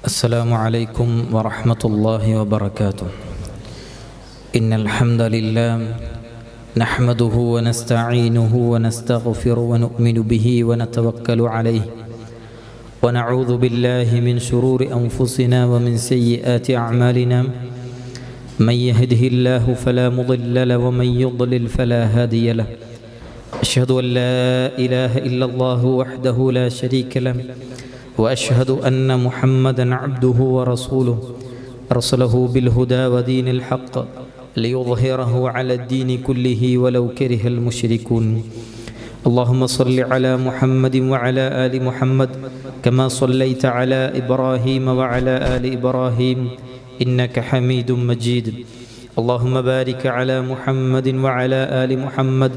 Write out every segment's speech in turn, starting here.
السلام عليكم ورحمة الله وبركاته. إن الحمد لله نحمده ونستعينه ونستغفر ونؤمن به ونتوكل عليه ونعوذ بالله من شرور أنفسنا ومن سيئات أعمالنا. من يهده الله فلا مضل له ومن يضلل فلا هادي له. أشهد أن لا إله إلا الله وحده لا شريك له وأشهد أن محمدًا عبده ورسوله أرسله بالهدى ودين الحق ليظهره على الدين كله ولو كره المشركون. اللهم صل على محمد وعلى آل محمد كما صليت على إبراهيم وعلى آل إبراهيم إنك حميد مجيد. اللهم بارك على محمد وعلى آل محمد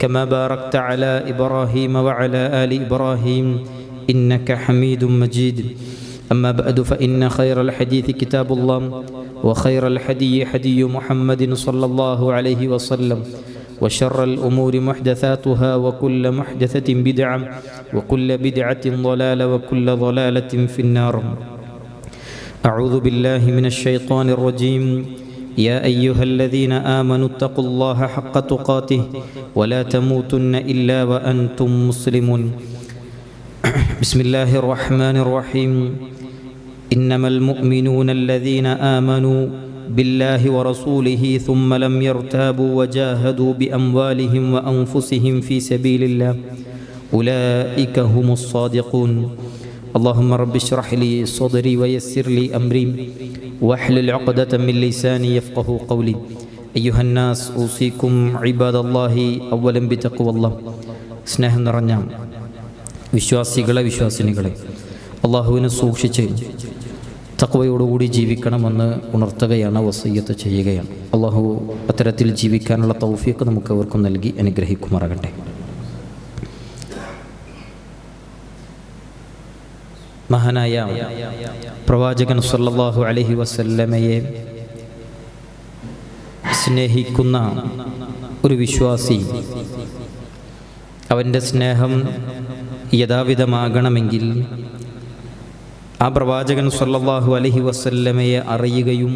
كما باركت على إبراهيم وعلى آل إبراهيم إنك حميد مجيد. أما بعد فإن خير الحديث كتاب الله وخير الحدي حدي محمد صلى الله عليه وسلم وشر الأمور محدثاتها وكل محدثة بدعة وكل بدعة ضلالة وكل ضلالة في النار. أعوذ بالله من الشيطان الرجيم. يا أيها الذين آمنوا اتقوا الله حق تقاته ولا تموتن إلا وأنتم مسلمون. بسم الله الرحمن الرحيم. إنما المؤمنون الذين آمنوا بالله ورسوله ثم لم يرتابوا وجاهدوا بأموالهم وأنفسهم في سبيل الله أولئك هم الصادقون. اللهم رب اشرح لي صدري ويسر لي أمري واحلل عقدة من لساني يفقه قولي. أيها الناس أوصيكم عباد الله أولا بتقوى الله. സ്നേഹം നിറഞ്ഞ വിശ്വാസികളെ വിശ്വാസിനികളെ, അള്ളാഹുവിനെ സൂക്ഷിച്ച് തഖ്വയോടുകൂടി ജീവിക്കണമെന്ന് ഉണർത്തുകയാണ്, വസിയ്യത്ത് ചെയ്യുകയാണ്. അള്ളാഹു അത്തരത്തിൽ ജീവിക്കാനുള്ള തൗഫീഖ് നമുക്ക് അവർക്കും നൽകി അനുഗ്രഹിക്കുമാറാകട്ടെ. മഹാനായ പ്രവാചകൻ സല്ലല്ലാഹു അലൈഹി വസല്ലമയെ സ്നേഹിക്കുന്ന ഒരു വിശ്വാസി, അവൻ്റെ സ്നേഹം യഥാവിധമാകണമെങ്കിൽ ആ പ്രവാചകൻ സല്ലല്ലാഹു അലൈഹി വസല്ലമയെ അറിയുകയും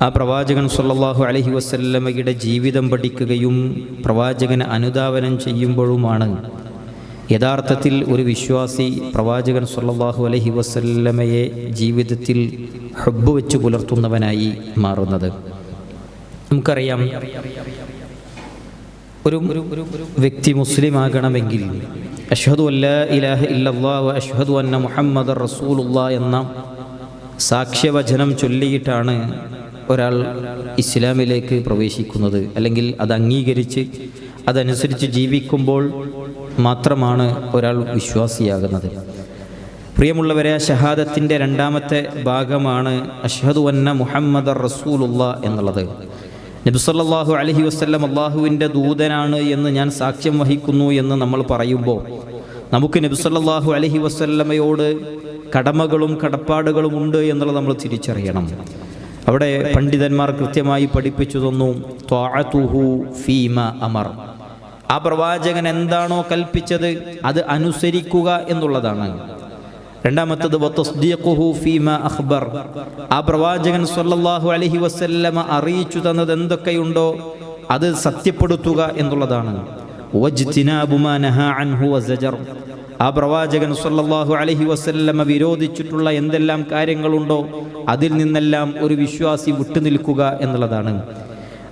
ആ പ്രവാചകൻ സല്ലല്ലാഹു അലൈഹി വസല്ലമയുടെ ജീവിതം പഠിക്കുകയും പ്രവാചകനെ അനുധാവനം ചെയ്യുമ്പോഴുമാണ് യഥാർത്ഥത്തിൽ ഒരു വിശ്വാസി പ്രവാചകൻ സല്ലല്ലാഹു അലൈഹി വസല്ലമയെ ജീവിതത്തിൽ ഹുബ്ബ് വെച്ച് പുലർത്തുന്നവനായി മാറുന്നത്. നമുക്കറിയാം, ഒരു വ്യക്തി മുസ്ലിം ആകണമെങ്കിൽ അഷ്ഹദു അല്ലാ ഇലാഹ ഇല്ലല്ലാഹ് വ അഷ്ഹദു അന്ന മുഹമ്മദർ റസൂലുള്ളാഹ് എന്ന സാക്ഷ്യവചനം ചൊല്ലിയിട്ടാണ് ഒരാൾ ഇസ്ലാമിലേക്ക് പ്രവേശിക്കുന്നത്. അല്ലെങ്കിൽ അത് അംഗീകരിച്ച് അതനുസരിച്ച് ജീവിക്കുമ്പോൾ മാത്രമാണ് ഒരാൾ വിശ്വാസിയാകുന്നത്. പ്രിയമുള്ളവരെ, ഷഹാദത്തിൻ്റെ രണ്ടാമത്തെ ഭാഗമാണ് അഷ്ഹദു അന്ന മുഹമ്മദർ റസൂലുള്ളാഹ് എന്നുള്ളത്. നബി സല്ലല്ലാഹു അലൈഹി വസല്ലം അള്ളാഹുവിൻ്റെ ദൂതനാണ് എന്ന് ഞാൻ സാക്ഷ്യം വഹിക്കുന്നു എന്ന് നമ്മൾ പറയുമ്പോൾ നമുക്ക് നബി സല്ലല്ലാഹു അലൈഹി വസല്ലമയോട് കടമകളും കടപ്പാടുകളും ഉണ്ട് എന്നുള്ളത് നമ്മൾ തിരിച്ചറിയണം. അവിടെ പണ്ഡിതന്മാർ കൃത്യമായി പഠിപ്പിച്ചു തന്നു, ത്വാഅതുഹു ഫീമ അമർ. ആ പ്രവാചകൻ എന്താണോ കൽപ്പിച്ചത് അത് അനുസരിക്കുക എന്നുള്ളതാണ്. രണ്ടാമത്തത് വതസ്ദീഖുഹു ഫീമാ അഖ്ബർ. ആ പ്രവാചകൻ സല്ലല്ലാഹു അലൈഹി വസല്ലമ അറിയിച്ചു തന്നത് എന്തൊക്കെയുണ്ടോ അത് സത്യപ്പെടുത്തുക എന്നുള്ളതാണ്. വജ്തിനാബു മാ നഹാ അൻഹു വസജർ. ആ പ്രവാചകൻ സല്ലല്ലാഹു അലൈഹി വസല്ലമ വിരോധിച്ചിട്ടുള്ള എന്തെല്ലാം കാര്യങ്ങളുണ്ടോ അതിൽ നിന്നെല്ലാം ഒരു വിശ്വാസി വിട്ടുനിൽക്കുക എന്നുള്ളതാണ്.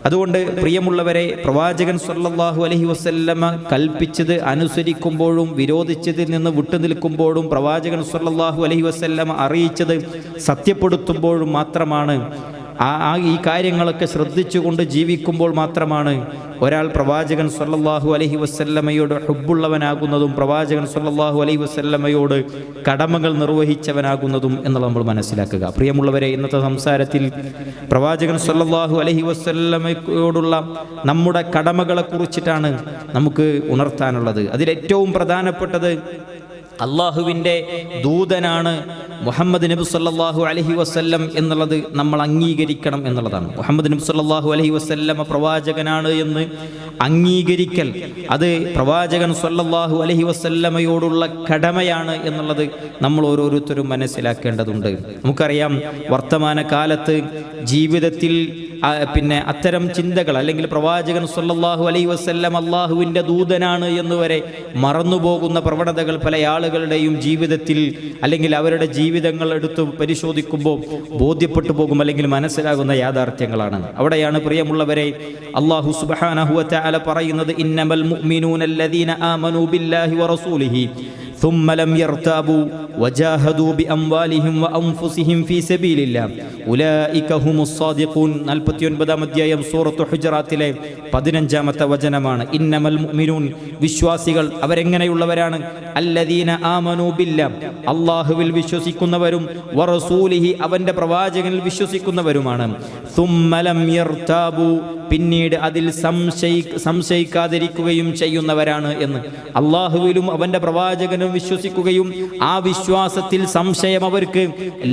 അതുകൊണ്ട് പ്രിയമുള്ളവരെ, പ്രവാചകൻ സല്ലല്ലാഹു അലൈഹി വസല്ലമ കൽപ്പിച്ചത് അനുസരിക്കുമ്പോഴും വിരോധിച്ചതിൽ നിന്ന് വിട്ടുനിൽക്കുമ്പോഴും പ്രവാചകൻ സല്ലല്ലാഹു അലൈഹി വസല്ലമ അറിയിച്ചത് സത്യപ്പെടുത്തുമ്പോഴും മാത്രമാണ്, ഈ കാര്യങ്ങളൊക്കെ ശ്രദ്ധിച്ചുകൊണ്ട് ജീവിക്കുമ്പോൾ മാത്രമാണ് ഒരാൾ പ്രവാചകൻ സല്ലല്ലാഹു അലൈഹി വസല്ലമയോട് ഹുബ്ബുള്ളവനാകുന്നതും പ്രവാചകൻ സല്ലല്ലാഹു അലൈഹി വസല്ലമയോട് കടമകൾ നിർവഹിച്ചവനാകുന്നതും എന്നുള്ളത് നമ്മൾ മനസ്സിലാക്കുക. പ്രിയമുള്ളവരെ, ഇന്നത്തെ സംസാരത്തിൽ പ്രവാചകൻ സല്ലല്ലാഹു അലൈഹി വസല്ലമയോടുള്ള നമ്മുടെ കടമകളെ കുറിച്ചിട്ടാണ് നമുക്ക് ഉണർത്താനുള്ളത്. അതിലേറ്റവും പ്രധാനപ്പെട്ടത് അള്ളാഹുവിൻ്റെ ദൂതനാണ് മുഹമ്മദ് നബി സല്ലല്ലാഹു അലൈഹി വസല്ലം എന്നുള്ളത് നമ്മൾ അംഗീകരിക്കണം എന്നുള്ളതാണ്. മുഹമ്മദ് നബി സല്ലല്ലാഹു അലൈഹി വസല്ലം പ്രവാചകനാണ് എന്ന് അംഗീകരിക്കൽ അത് പ്രവാചകൻ സല്ലല്ലാഹു അലൈഹി വസല്ലമയോടുള്ള കടമയാണ് എന്നുള്ളത് നമ്മൾ ഓരോരുത്തരും മനസ്സിലാക്കേണ്ടതുണ്ട്. നമുക്കറിയാം, വർത്തമാന കാലത്ത് ജീവിതത്തിൽ അത്തരം ചിന്തകൾ അല്ലെങ്കിൽ പ്രവാചകൻ സല്ലല്ലാഹു അലൈഹി വസല്ലം അള്ളാഹുവിൻ്റെ ദൂതനാണ് എന്നുവരെ മറന്നുപോകുന്ന പ്രവണതകൾ പല ആളുകളുടെയും ജീവിതത്തിൽ അല്ലെങ്കിൽ അവരുടെ ജീവിതങ്ങൾ എടുത്ത് പരിശോധിക്കുമ്പോൾ ബോധ്യപ്പെട്ടു പോകും, അല്ലെങ്കിൽ മനസ്സിലാകുന്ന യാഥാർത്ഥ്യങ്ങളാണ്. അവിടെയാണ് പ്രിയമുള്ളവരെ അല്ലാഹു സുബ്ഹാനഹു വ തആല പറയുന്നത്, ഇന്നമൽ മുഅ്മിനൂനല്ലദീന ആമനൂ ബില്ലാഹി വറസൂലിഹി ثم لم يرتابوا وجاهدوا بأموالهم وأنفسهم في سبيل الله أولئك هم الصادقون. 49-ാം അധ്യായം സൂറത്തു ഹുജറാത്തിലെ 15-ാമത്തെ വചനമാണ്. ഇന്നമൽ മുഅ്മിനൂൻ, വിശ്വാസികൾ അവരെങ്ങനെയുള്ളവരാണ്? അല്ലദീന ആമനൂ ബില്ലാ, അല്ലാഹുവിൽ വിശ്വസിക്കുന്നവരും, വറസൂലിഹി, അവന്റെ പ്രവാചകനിൽ വിശ്വസിക്കുന്നവരുമാണ്. ثم لم يرتابوا, പിന്നീട് അതിൽ സംശയിക്കാതിരിക്കുകയും ചെയ്യുന്നവരാണ് എന്ന്. അള്ളാഹുവിലും അവന്റെ പ്രവാചകനും വിശ്വസിക്കുകയും ആ വിശ്വാസത്തിൽ സംശയം അവർക്ക്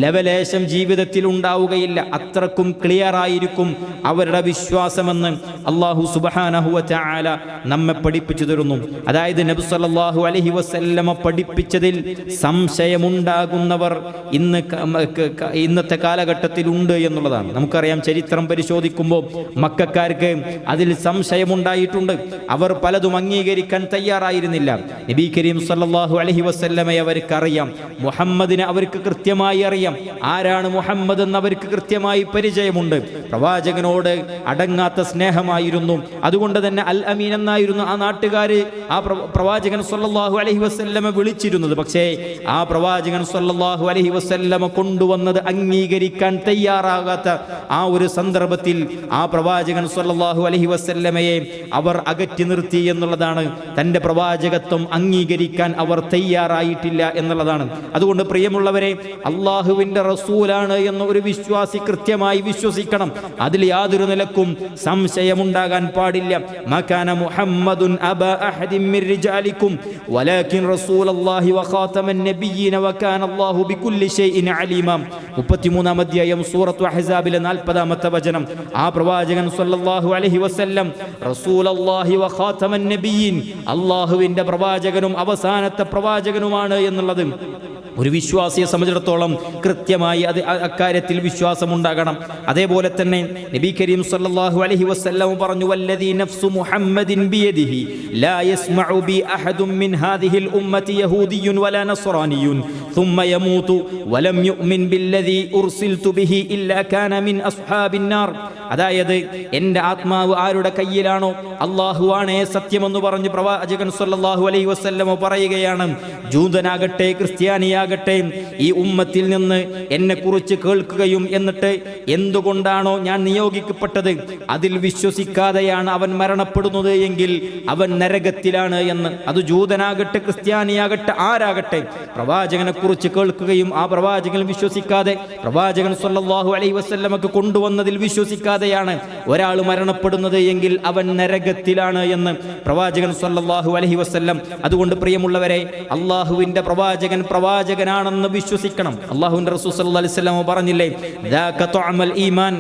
ലവലേശം ജീവിതത്തിൽ ഉണ്ടാവുകയില്ല, അത്രക്കും ക്ലിയർ ആയിരിക്കും അവരുടെ വിശ്വാസമെന്ന് അല്ലാഹു സുബ്ഹാനഹു വ തആല നമ്മെ പഠിപ്പിച്ചു തരുന്നു. അതായത് നബി സല്ലല്ലാഹു അലൈഹി വസല്ലമ പഠിപ്പിച്ചതിൽ സംശയമുണ്ടാകുന്നവർ ഇന്നത്തെ കാലഘട്ടത്തിൽ ഉണ്ട് എന്നുള്ളതാണ്. നമുക്കറിയാം, ചരിത്രം പരിശോധിക്കുമ്പോൾ മക്കക്കാർക്ക് അതിൽ സംശയമുണ്ടായിട്ടുണ്ട്. അവർ പലതും അംഗീകരിക്കാൻ തയ്യാറായിരുന്നില്ല. നബി കരീം സല്ലല്ലാഹു അലൈഹി വസല്ലമയെ അവർക്കറിയാം, മുഹമ്മദിനെ അവർക്ക് കൃത്യമായി അറിയാം. ആരാണ് മുഹമ്മദ് എന്ന് അവർക്ക് കൃത്യമായി പരിചയമുണ്ട്. പ്രവാചകനോട് അടങ്ങാത്ത സ്നേഹമായിരുന്നു. അതുകൊണ്ട് തന്നെ അൽ അമീൻ എന്നായിരുന്നു ആ നാട്ടുകാർ ആ പ്രവാചകൻ സല്ലല്ലാഹു അലൈഹി വസല്ലമ വിളിച്ചിരുന്നത്. പക്ഷേ ആ പ്രവാചകൻ സല്ലല്ലാഹു അലൈഹി വസല്ലമ കൊണ്ടുവന്നത് അംഗീകരിക്കാൻ തയ്യാറാകാത്ത ആ ഒരു സന്ദർഭത്തിൽ ആ പ്രവാചകൻ സല്ലല്ലാഹു അലൈഹി വസല്ലമയെ അവർ അകറ്റി നിർത്തി എന്നുള്ളതാണ്. തൻ്റെ പ്രവാചകത്വം അംഗീകരിക്കാൻ അവർ തയ്യാറായിട്ടില്ല എന്നുള്ളതാണ്. അതുകൊണ്ട് പ്രിയമുള്ളവരെ, അള്ളാഹുവിൻ്റെ റസൂലാണ് എന്ന ഒരു വിശ്വാസി കൃത്യമായി വിശ്വസിക്കണം. അതിൽ യാതൊരു നിലക്കും സംശയമുണ്ടാകാൻ പാടില്ല. മകാന മുഹമ്മദുൻ അബാ അഹദിൻ മിർ റിജാലിക്കും വലാകിൻ റസൂലുള്ളാഹി വഖാതമൻ നബിയ്യീന വകാന അല്ലാഹു ബികുല്ലി ഷൈഇൻ അലീമ. 33-ാം അധ്യായം സൂറത്തു അഹ്സാബിലെ 40-ാമത്തെ വചനം. ആ പ്രവാചകൻ സല്ലല്ലാഹു അലൈഹി വസല്ലം റസൂലുള്ളാഹി വഖാതമൻ നബിയ്യീൻ, അല്ലാഹുവിൻ്റെ പ്രവാചകനും അവസാനത്തെ പ്രവാചകനുമാണ് എന്നുള്ളത് ഒരു വിശ്വാസിയെ സംബന്ധിച്ചിടത്തോളം കൃത്യമായി അക്കാര്യത്തിൽ വിശ്വാസമുണ്ടാകണം. അതേപോലെ തന്നെ നബി കരീം സല്ലല്ലാഹു അലൈഹി വസല്ലം പറഞ്ഞു, വല്ലദീ നഫ്സു മുഹമ്മദിൻ ബിയദിഹി ലാ യസ്മഉ ബി അഹദും മിൻ ഹാദിഹിൽ ഉമ്മത്തി യഹൂദിയ്യുൻ വലാ നസ്റാനിയ്യുൻ ثم يموت ولم يؤمن بالذي أرسلت به إلا كان من أصحاب النار. അതായത് എൻ്റെ ആത്മാവ് ആരുടെ കയ്യിലാണോ അള്ളാഹുവാണേ സത്യമെന്ന് പറഞ്ഞ് പ്രവാചകൻ സല്ലല്ലാഹു അലൈഹി വസല്ലം പറയുകയാണ്, ജൂതനാകട്ടെ ക്രിസ്ത്യാനിയാകട്ടെ ഈ ഉമ്മത്തിൽ നിന്ന് എന്നെക്കുറിച്ച് കേൾക്കുകയും എന്നിട്ട് എന്തുകൊണ്ടാണോ ഞാൻ നിയോഗിക്കപ്പെട്ടത് അതിൽ വിശ്വസിക്കാതെയാണ് അവൻ മരണപ്പെടുന്നത് എങ്കിൽ അവൻ നരകത്തിലാണ് എന്ന്. അത് ജൂതനാകട്ടെ ക്രിസ്ത്യാനിയാകട്ടെ ആരാകട്ടെ, പ്രവാചകനെ കുറിച്ച് കേൾക്കുകയും ആ പ്രവാചകൻ വിശ്വസിക്കാതെ പ്രവാചകൻ സല്ലല്ലാഹു അലൈഹി വസല്ലമക്ക് കൊണ്ടുവന്നതിൽ വിശ്വസിക്കാതെയാണ് ഒരാൾ മരണപ്പെടുന്നത് എങ്കിൽ അവൻ നരകത്തിലാണ് എന്ന് പ്രവാചകൻ സല്ലല്ലാഹു അലൈഹി വസല്ലം. അതുകൊണ്ട് പ്രിയമുള്ളവരെ, അള്ളാഹുവിൻ്റെ പ്രവാചകൻ പ്രവാചകനാണെന്ന് വിശ്വസിക്കണം. അള്ളാഹുവിൻ്റെ റസൂൽ സല്ലല്ലാഹു അലൈഹി വസല്ലം പറഞ്ഞില്ലേ, ദാക തുഅമൽ ഈമാൻ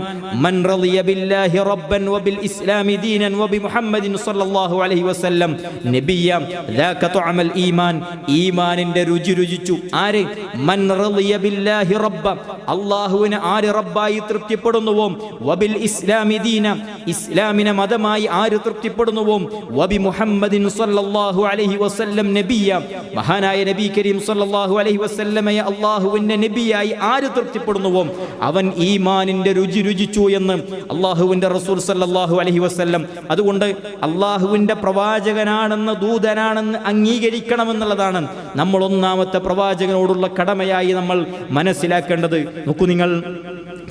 മൻ റളിയ ബില്ലാഹി റബ്ബൻ വബിൽ ഇസ്ലാമി ദീനൻ വബി മുഹമ്മദിൻ സല്ലല്ലാഹു അലൈഹി വസല്ലം നബിയ. ദാക തുഅമൽ ഈമാൻ, ഈമാനിന്റെ രുചി രുചിച്ചു ആര്? മൻ റളിയ ബില്ലാഹി റബ്ബ, അല്ലാഹുവിനെ ആര് റബ്ബായി തൃപ്തിപ്പെടുന്നുവോ, വബിൽ ഇസ്ലാമി ദീന, ഇസ്ലാമിനെ മതമായി ആര് തൃപ്തിപ്പെടുന്നുവോ, വബി മുഹമ്മദിൻ സല്ലല്ലാഹു അലൈഹി വസല്ലം നബിയ, മഹാനായ നബി കരീം സല്ലല്ലാഹു അലൈഹി വസല്ലമയെ അല്ലാഹുവിന്റെ നബിയായി ആര് തൃപ്തിപ്പെടുന്നുവോ അവൻ ഈമാനിന്റെ രുചി രുചിച്ചു എന്ന് അല്ലാഹുവിന്റെ റസൂൽ സല്ലല്ലാഹു അലൈഹി വസല്ലം. അതുകൊണ്ട് അല്ലാഹുവിന്റെ പ്രവാചകനാണെന്ന് ദൂതനാണെന്ന് അംഗീകരിക്കണമെന്നുള്ളതാണ് നമ്മൾ ഒന്നാമത്തെ പ്രവാചകനോടുള്ള കടമയായി നമ്മൾ മനസ്സിലാക്കേണ്ടത്. നോക്കൂ നിങ്ങൾ,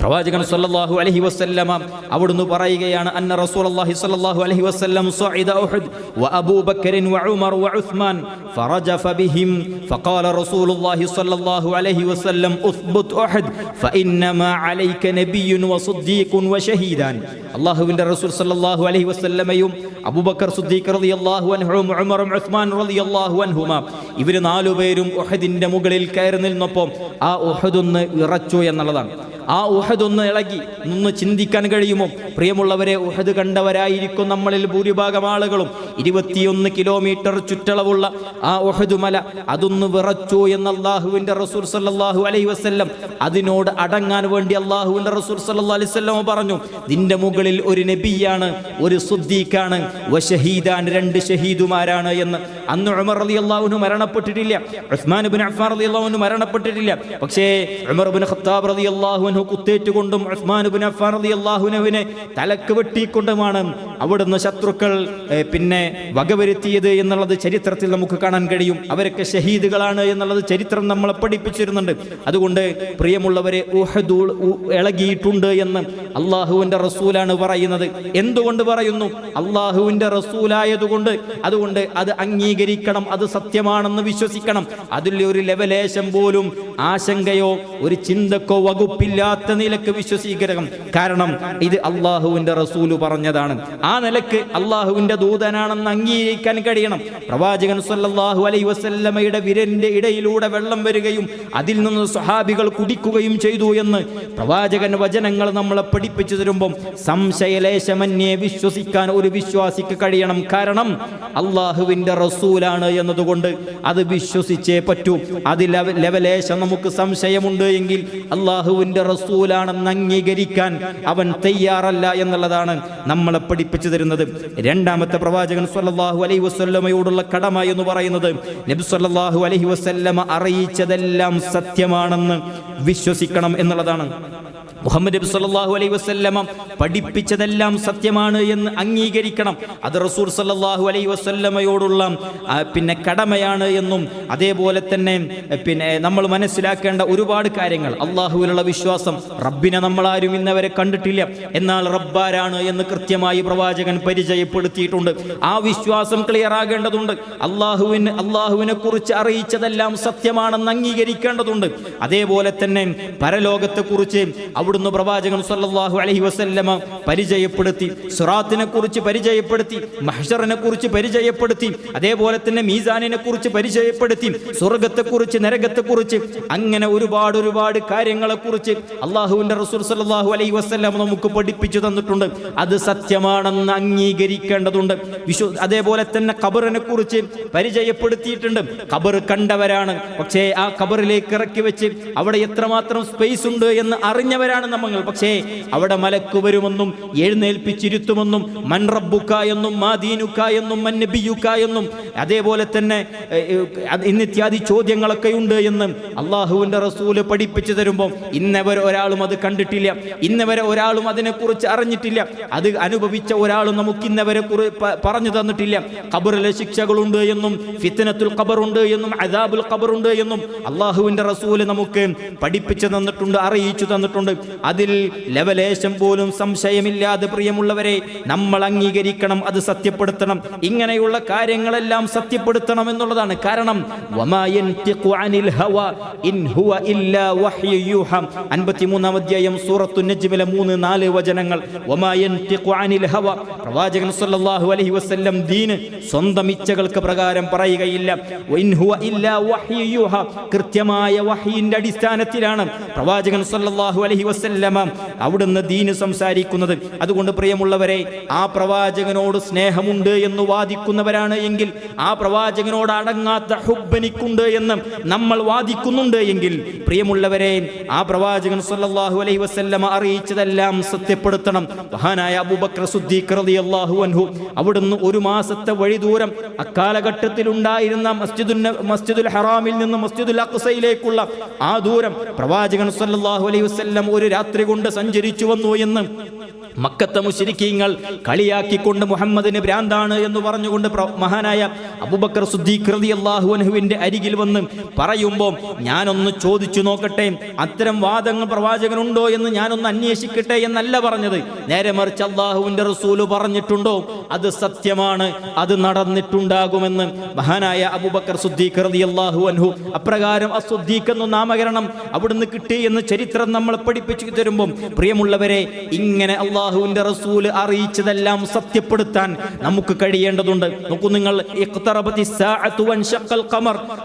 പ്രവാചകൻ സല്ലല്ലാഹു അലൈഹി വസല്ലമ അവിടുന്ന് പറയുകയാണ്, അന്ന റസൂലുള്ളാഹി സല്ലല്ലാഹു അലൈഹി വസല്ലം സഅദ ഉഹദ് വ അബൂബക്കർ വ ഉമർ വ ഉസ്മാൻ ഫറജഫ ബിഹിം ഫഖാല റസൂലുള്ളാഹി സല്ലല്ലാഹു അലൈഹി വസല്ലം ഉസ്ബുത് ഉഹദ് ഫഇന്നമാ അലൈക നബിയ്യുൻ വ സിദ്ദീഖുൻ വ ഷഹീദാൻ. അല്ലാഹുവിൻ്റെ റസൂൽ സല്ലല്ലാഹു അലൈഹി വസല്ലമയും അബൂബക്കർ സിദ്ദീഖ് റളിയല്ലാഹു അൻഹും ഉമർ ഉസ്മാൻ റളിയല്ലാഹു അൻഹുമാ ഇവർ നാലുപേരും ഉഹദിന്റെ മുകളിൽ കയറി നിന്നപ്പോൾ ആ ഉഹദ് ഒന്ന് വിറച്ചു എന്നുള്ളതാണ്. ആ ഉഹദ് ഒന്ന് ഇളകി നിന്ന് ചിന്തിക്കാൻ കഴിയുമോ? പ്രിയമുള്ളവരെ, ഉഹദ് കണ്ടവരായിരിക്കും നമ്മളിൽ ഭൂരിഭാഗം ആളുകളും. 21 കിലോമീറ്റർ ചുറ്റളവുള്ള ആ ഉഹദ് മല അതൊന്ന് വിറച്ചു എന്ന് അല്ലാഹുവിൻ്റെ റസൂൽ സല്ലല്ലാഹു അലൈഹി വസല്ലം അതിനോട് അടങ്ങാൻ വേണ്ടി അല്ലാഹുവിൻ്റെ റസൂൽ സല്ലല്ലാഹു അലൈഹി വസല്ലം പറഞ്ഞു, നിന്റെ മുകളിൽ ഒരു നബിയാണ്, ഒരു സുദ്ദീഖാണ്, വശഹീദാൻ, 2 ഷഹീദുമാരാണ് എന്ന്. അന്ന് ഉമർ റളിയല്ലാഹു അൻഹു മരണപ്പെട്ടിട്ടില്ല, ഉസ്മാൻ ഇബ്നു അഫ്ഫാൻ റളിയല്ലാഹു അൻഹു മരണപ്പെട്ടിട്ടില്ല. പക്ഷേ ഉമർ ഇബ്നു ഖത്താബ് റളിയല്ലാഹു അൻഹു കുത്തേറ്റുകൊണ്ടും ഉസ്മാൻ ഇബ്നു അഫ്ഫാൻ റളിയല്ലാഹു അൻഹുവിനെ തലക്ക് വെട്ടിക്കൊണ്ടുമാണ് അവിടുന്ന് ശത്രുക്കൾ വകവരുത്തിയത് എന്നുള്ളത് ചരിത്രത്തിൽ നമുക്ക് കാണാൻ കഴിയും. അവരൊക്കെ ഷഹീദുകളാണ് എന്നുള്ളത് ചരിത്രം നമ്മളെ പഠിപ്പിച്ചിരുന്നുണ്ട്. അതുകൊണ്ട് പ്രിയമുള്ളവരെ, ഉഹദ് ഇളകിയിട്ടുണ്ട് എന്ന് അള്ളാഹുവിൻ്റെ റസൂലാണ് പറയുന്നത്. എന്തുകൊണ്ട് പറയുന്നു? അള്ളാഹുവിൻ്റെ റസൂലായതുകൊണ്ട്. അതുകൊണ്ട് അത് അംഗീകരിക്കണം, അത് സത്യമാണെന്ന് വിശ്വസിക്കണം. അതിൽ ഒരു ലെവലേശം പോലും ആശങ്കയോ ഒരു ചിന്തക്കോ വകുപ്പില്ലാത്ത നിലക്ക് വിശ്വസിക്കണം. കാരണം ഇത് അള്ളാഹുവിൻ്റെ റസൂല് പറഞ്ഞതാണ്. ആ നിലക്ക് അള്ളാഹുവിൻ്റെ ദൂതനാണെന്ന് അംഗീകരിക്കാൻ കഴിയണം. പ്രവാചകൻ സല്ലല്ലാഹു അലൈഹി വസല്ലമയുടെ വിരലിന്റെ ഇടയിലൂടെ വെള്ളം വരികയും അതിൽ നിന്ന് സ്വഹാബികൾ കുടിക്കുകയും ചെയ്തു എന്ന് പ്രവാചകൻ വചനങ്ങൾ നമ്മളെ പഠിപ്പിച്ചു തരുമ്പം സംശയലേശമന്യേ വിശ്വസിക്കാൻ ഒരു വിശ്വാസിക്ക് കഴിയണം. കാരണം അള്ളാഹുവിൻ്റെ റസൂലാണ് എന്നതുകൊണ്ട് അത് വിശ്വസിച്ചേ പറ്റൂ. അതിൽ ലെവലേശം നമുക്ക് സംശയമുണ്ട് എങ്കിൽ അള്ളാഹുവിൻ്റെ റസൂലാണെന്ന് അംഗീകരിക്കാൻ അവൻ തയ്യാറല്ല എന്നുള്ളതാണ് നമ്മളെ പഠിപ്പിച്ചു തരുന്നത്. രണ്ടാമത്തെ പ്രവാചകൻ സല്ലല്ലാഹു അലൈഹി വസല്ലമയോടുള്ള കടമ എന്ന് പറയുന്നത് നബി സല്ലല്ലാഹു അലൈഹി വസല്ലമ അറിയിച്ചതെല്ലാം സത്യമാണെന്ന് വിശ്വസിക്കണം എന്നുള്ളതാണ്. മുഹമ്മദ് നബി സല്ലല്ലാഹു അലൈഹി വസല്ലമ പഠിപ്പിച്ചതെല്ലാം സത്യമാണ് എന്ന് അംഗീകരിക്കണം. അത് റസൂൽ സല്ലല്ലാഹു അലൈഹി വസല്ലമയോടുള്ള കടമയാണ് എന്നും അതേപോലെ തന്നെ നമ്മൾ മനസ്സിലാക്കേണ്ട ഒരുപാട് കാര്യങ്ങൾ. അള്ളാഹുവിലുള്ള വിശ്വാസം. റബ്ബിനെ നമ്മളാരും ഇന്നവരെ കണ്ടിട്ടില്ല, എന്നാൽ റബ്ബാരാണ് എന്ന് കൃത്യമായി പ്രവാചകൻ പരിചയപ്പെടുത്തിയിട്ടുണ്ട്. ആ വിശ്വാസം ക്ലിയർ ആകേണ്ടതുണ്ട്. അള്ളാഹുവിനെ കുറിച്ച് അറിയിച്ചതെല്ലാം സത്യമാണെന്ന് അംഗീകരിക്കേണ്ടതുണ്ട്. അതേപോലെ തന്നെ പരലോകത്തെക്കുറിച്ച് അവിടുന്ന് പ്രവാചകൻ സല്ലല്ലാഹു അലൈഹി വസല്ലമ പരിചയപ്പെടുത്തി. സിറാത്തിനെ കുറിച്ച് പരിചയപ്പെടുത്തി, മഹ്ശറിനെ കുറിച്ച് പരിചയപ്പെടുത്തി, അതേപോലെ തന്നെ മീസാനിനെ കുറിച്ച് പരിചയപ്പെടുത്തി, സ്വർഗ്ഗത്തെക്കുറിച്ച്, നരകത്തെക്കുറിച്ച്, അങ്ങനെ ഒരുപാട് കാര്യങ്ങളെക്കുറിച്ച് അള്ളാഹുവിൻ്റെ റസൂൽ സല്ലല്ലാഹു അലൈഹി വസല്ലമ നമുക്ക് പഠിപ്പിച്ചു തന്നിട്ടുണ്ട്. അത് സത്യമാണെന്ന് അംഗീകരിക്കേണ്ടതുണ്ട്. അതേപോലെ തന്നെ ഖബറിനെ കുറിച്ച് പരിചയപ്പെടുത്തിയിട്ടുണ്ട്. ഖബർ കണ്ടവരാണ്, പക്ഷേ ആ ഖബറിലേക്ക് ഇറക്കി വെച്ച് അവിടെ എത്രമാത്രം സ്പേസ് ഉണ്ട് എന്ന് അറിഞ്ഞവരാണ് നമ്മൾ. പക്ഷേ അവിടെ മലക്ക് വരുമെന്നും എഴുന്നേൽപ്പിച്ചിരുത്തുമെന്നും മൻ റബ്ബുക എന്നും മാ ദീനുക എന്നും മൻ നബിയുക എന്നും അതേപോലെ തന്നെ ഇന്നിത്യാദി ചോദ്യങ്ങളൊക്കെ ഉണ്ട് എന്ന് അള്ളാഹുവിൻ്റെ റസൂല് പഠിപ്പിച്ചു തരുമ്പോൾ ഇന്നവരെ ഒരാളും അത് കണ്ടിട്ടില്ല, ഇന്നവരെ ഒരാളും അതിനെക്കുറിച്ച് അറിഞ്ഞിട്ടില്ല, അത് അനുഭവിച്ച ഒരാളും നമുക്ക് ഇന്നവരെ പറഞ്ഞു തന്നിട്ടില്ല. ഖബറിലെ ശിക്ഷകളുണ്ട് എന്നും ഫിത്നത്തുൽ ഖബറുണ്ട് എന്നും അദാബുൽ ഖബറുണ്ട് എന്നും അള്ളാഹുവിൻ്റെ റസൂല് നമുക്ക് പഠിപ്പിച്ചു തന്നിട്ടുണ്ട്, അറിയിച്ചു തന്നിട്ടുണ്ട്. അതിൽ ലെവലേശം പോലും സംശയമില്ലാതെ പ്രിയമുള്ളവരെ നമ്മൾ അംഗീകരിക്കണം, അത് സത്യപ്പെടുത്തണം. ഇങ്ങനെയുള്ള കാര്യങ്ങളെല്ലാം സത്യപ്പെടുത്തണം എന്നുള്ളതാണ്. കാരണം 53-ാം അധ്യായം സൂറത്തുൻ നജ്മിലെ 3-4 വചനങ്ങൾ. പ്രവാചകൻ സല്ലല്ലാഹു അലൈഹി വസല്ലം ദീന് സ്വന്തം ഇച്ഛകൾക്ക് പ്രകാരം പറയുകയില്ല. കൃത്യമായ വഹയിന്റെ അടിസ്ഥാനത്തിലാണ് പ്രവാചകൻ സല്ലല്ലാഹു അലൈഹി വസല്ലമ അവിടുന്ന് ദീന് സംസാരിക്കുന്നത്. അതുകൊണ്ട് പ്രിയമുള്ളവരെ, ആ പ്രവാചകനോട് സ്നേഹമുണ്ട് എന്ന് വാദിക്കുന്നവരാണ് എങ്കിൽ, ആ പ്രവാചകനോട് അടങ്ങാത്ത ഹുബ്ബനിക്കുണ്ട് എന്ന് നമ്മൾ വാദിക്കുന്നുണ്ട് എങ്കിൽ, പ്രിയമുള്ളവരെ, ആ പ്രവാചകൻ സല്ലല്ലാഹു അലൈഹി വസല്ലമ അറിയിച്ചതെല്ലാം സത്യപ്പെടുത്തണം. മഹാനായ അബൂബക്കർ സിദ്ദീഖ് റളിയല്ലാഹു അൻഹു അവിടുന്ന് 1 മാസത്തെ വഴി ദൂരം അക്കാലഘട്ടത്തിൽ ഉണ്ടായിരുന്ന മസ്ജിദുൽ ഹറാമിൽ നിന്ന് മസ്ജിദുൽ അഖ്സയിലേക്കുള്ള ആ ദൂരം പ്രവാചകൻ സല്ലല്ലാഹു അലൈഹി വസല്ലം ഒരു രാത്രി കൊണ്ട് സഞ്ചരിച്ചു വന്നു എന്ന് മക്കത്തെ മുശ്രിക്കീങ്ങൾ കളിയാക്കിക്കൊണ്ട് മുഹമ്മദിന് ഭ്രാന്താണ് എന്ന് പറഞ്ഞുകൊണ്ട് മഹാനായ അബൂബക്കർ സിദ്ദീഖ് റളിയല്ലാഹു അൻഹുവിന്റെ അരികിൽ വന്ന് പറയുമ്പോൾ ഞാനൊന്ന് ചോദിച്ചു നോക്കട്ടെ, അത്തരം വാദങ്ങൾ പ്രവാചകനുണ്ടോ എന്ന് ഞാനൊന്ന് അന്വേഷിക്കട്ടെ എന്നല്ല പറഞ്ഞത്. നേരെ മറിച്ച് അല്ലാഹുവിന്റെ റസൂല് പറഞ്ഞിട്ടുണ്ടോ അത് സത്യമാണ്, അത് നടന്നിട്ടുണ്ടാകുമെന്ന് മഹാനായ അബൂബക്കർ സിദ്ദീഖ് റളിയല്ലാഹു അൻഹു അപ്രകാരം അസ്സുദ്ദീഖ് എന്ന നാമകരണം അവിടുന്ന് കിട്ടി എന്ന് ചരിത്രം നമ്മളെ പഠിപ്പിച്ചു തരുമ്പോൾ പ്രിയമുള്ളവരെ, ഇങ്ങനെ അല്ലാഹുവിന്റെ റസൂല് അറിയിച്ചതെല്ലാം സത്യപ്പെടുത്താൻ നമുക്ക് കഴിയേണ്ടതുണ്ട്. നോക്കൂ നിങ്ങൾ,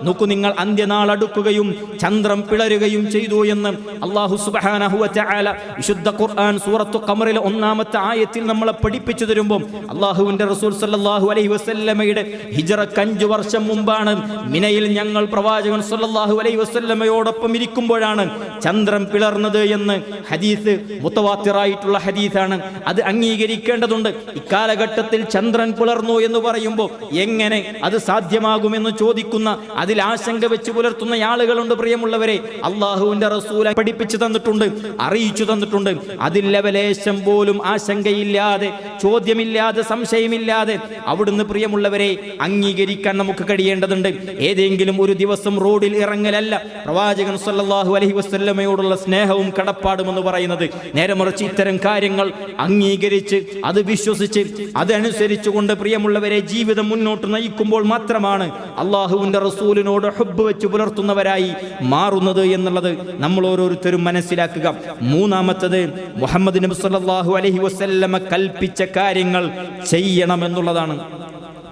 നോക്കൂ നിങ്ങൾ, അന്ത്യനാൾ അടുക്കുകയും ചന്ദ്രൻ പിളരുകയും ചെയ്തു എന്ന് അല്ലാഹു സുബ്ഹാനഹു വ തആല വിശുദ്ധ ഖുർആൻ സൂറത്തു ഖമറിലെ 1-ാമത്തെ ആയത്തിൽ നമ്മളെ പഠിപ്പിച്ചു തരുമ്പോൾ അല്ലാഹുവിന്റെ റസൂൽ സല്ലല്ലാഹു അലൈഹി വസല്ലമയുടെ ഹിജ്റക്ക് 5 വർഷം മുമ്പാണ് മിനയിൽ ഞങ്ങൾ പ്രവാചകൻ സല്ലല്ലാഹു അലൈഹി വസല്ലമയോടൊപ്പം ഇരിക്കുമ്പോഴാണ് ചന്ദ്രൻ പിളർന്നത് എന്ന് ഹദീസ് മുത്തവാത്തിറായിട്ടുള്ള ഹദീസാണ്. അത് അംഗീകരിക്കേണ്ടതുണ്ട്. ഇക്കാലഘട്ടത്തിൽ ചന്ദ്രൻ പിളർന്നു എന്ന് പറയുമ്പോൾ എങ്ങനെ അത് സാധ്യമാകുമെന്ന് ചോദിക്കുന്ന, അതിൽ ആശങ്ക വെച്ച് പുലർത്തുന്ന ആളുകളുണ്ട്. പ്രിയമുള്ളവരെ, അള്ളാഹുവിന്റെ റസൂൽ പഠിപ്പിച്ചു തന്നിട്ടുണ്ട്, അറിയിച്ചു തന്നിട്ടുണ്ട്. അതിൽ ലവലേശം പോലും ആശങ്കയില്ലാതെ, ചോദ്യമില്ലാതെ, സംശയമില്ലാതെ അവിടുന്ന് പ്രിയമുള്ളവരെ അംഗീകരിക്കാൻ നമുക്ക് കഴിയേണ്ടതുണ്ട്. ഏതെങ്കിലും ഒരു ദിവസം റോഡിൽ ഇറങ്ങലല്ല പ്രവാചകൻ സല്ലല്ലാഹു അലൈഹി വസല്ലമയോടുള്ള സ്നേഹവും കടപ്പാടും എന്ന് പറയുന്നത്. നേരെ മറിച്ച് ഇത്തരം കാര്യങ്ങൾ അംഗീകരിച്ച്, അത് വിശ്വസിച്ച്, അതനുസരിച്ചുകൊണ്ട് പ്രിയമുള്ളവരെ ജീവിതം മുന്നോട്ട് നയിക്കുമ്പോൾ മാത്രമാണ് അള്ളാഹുവിന്റെ റസൂലിനോട് ഹുബ്ബ് വെച്ച് പുലർത്തുന്നവരായി മാറുന്നത് എന്നുള്ളത് നമ്മൾ ഓരോരുത്തരും മനസ്സിലാക്കുക. 3-ാമത്തത്, മുഹമ്മദ് നബി സല്ലല്ലാഹു അലൈഹി വസല്ലമ കൽപ്പിച്ച കാര്യങ്ങൾ ചെയ്യണമെന്നുള്ളതാണ്.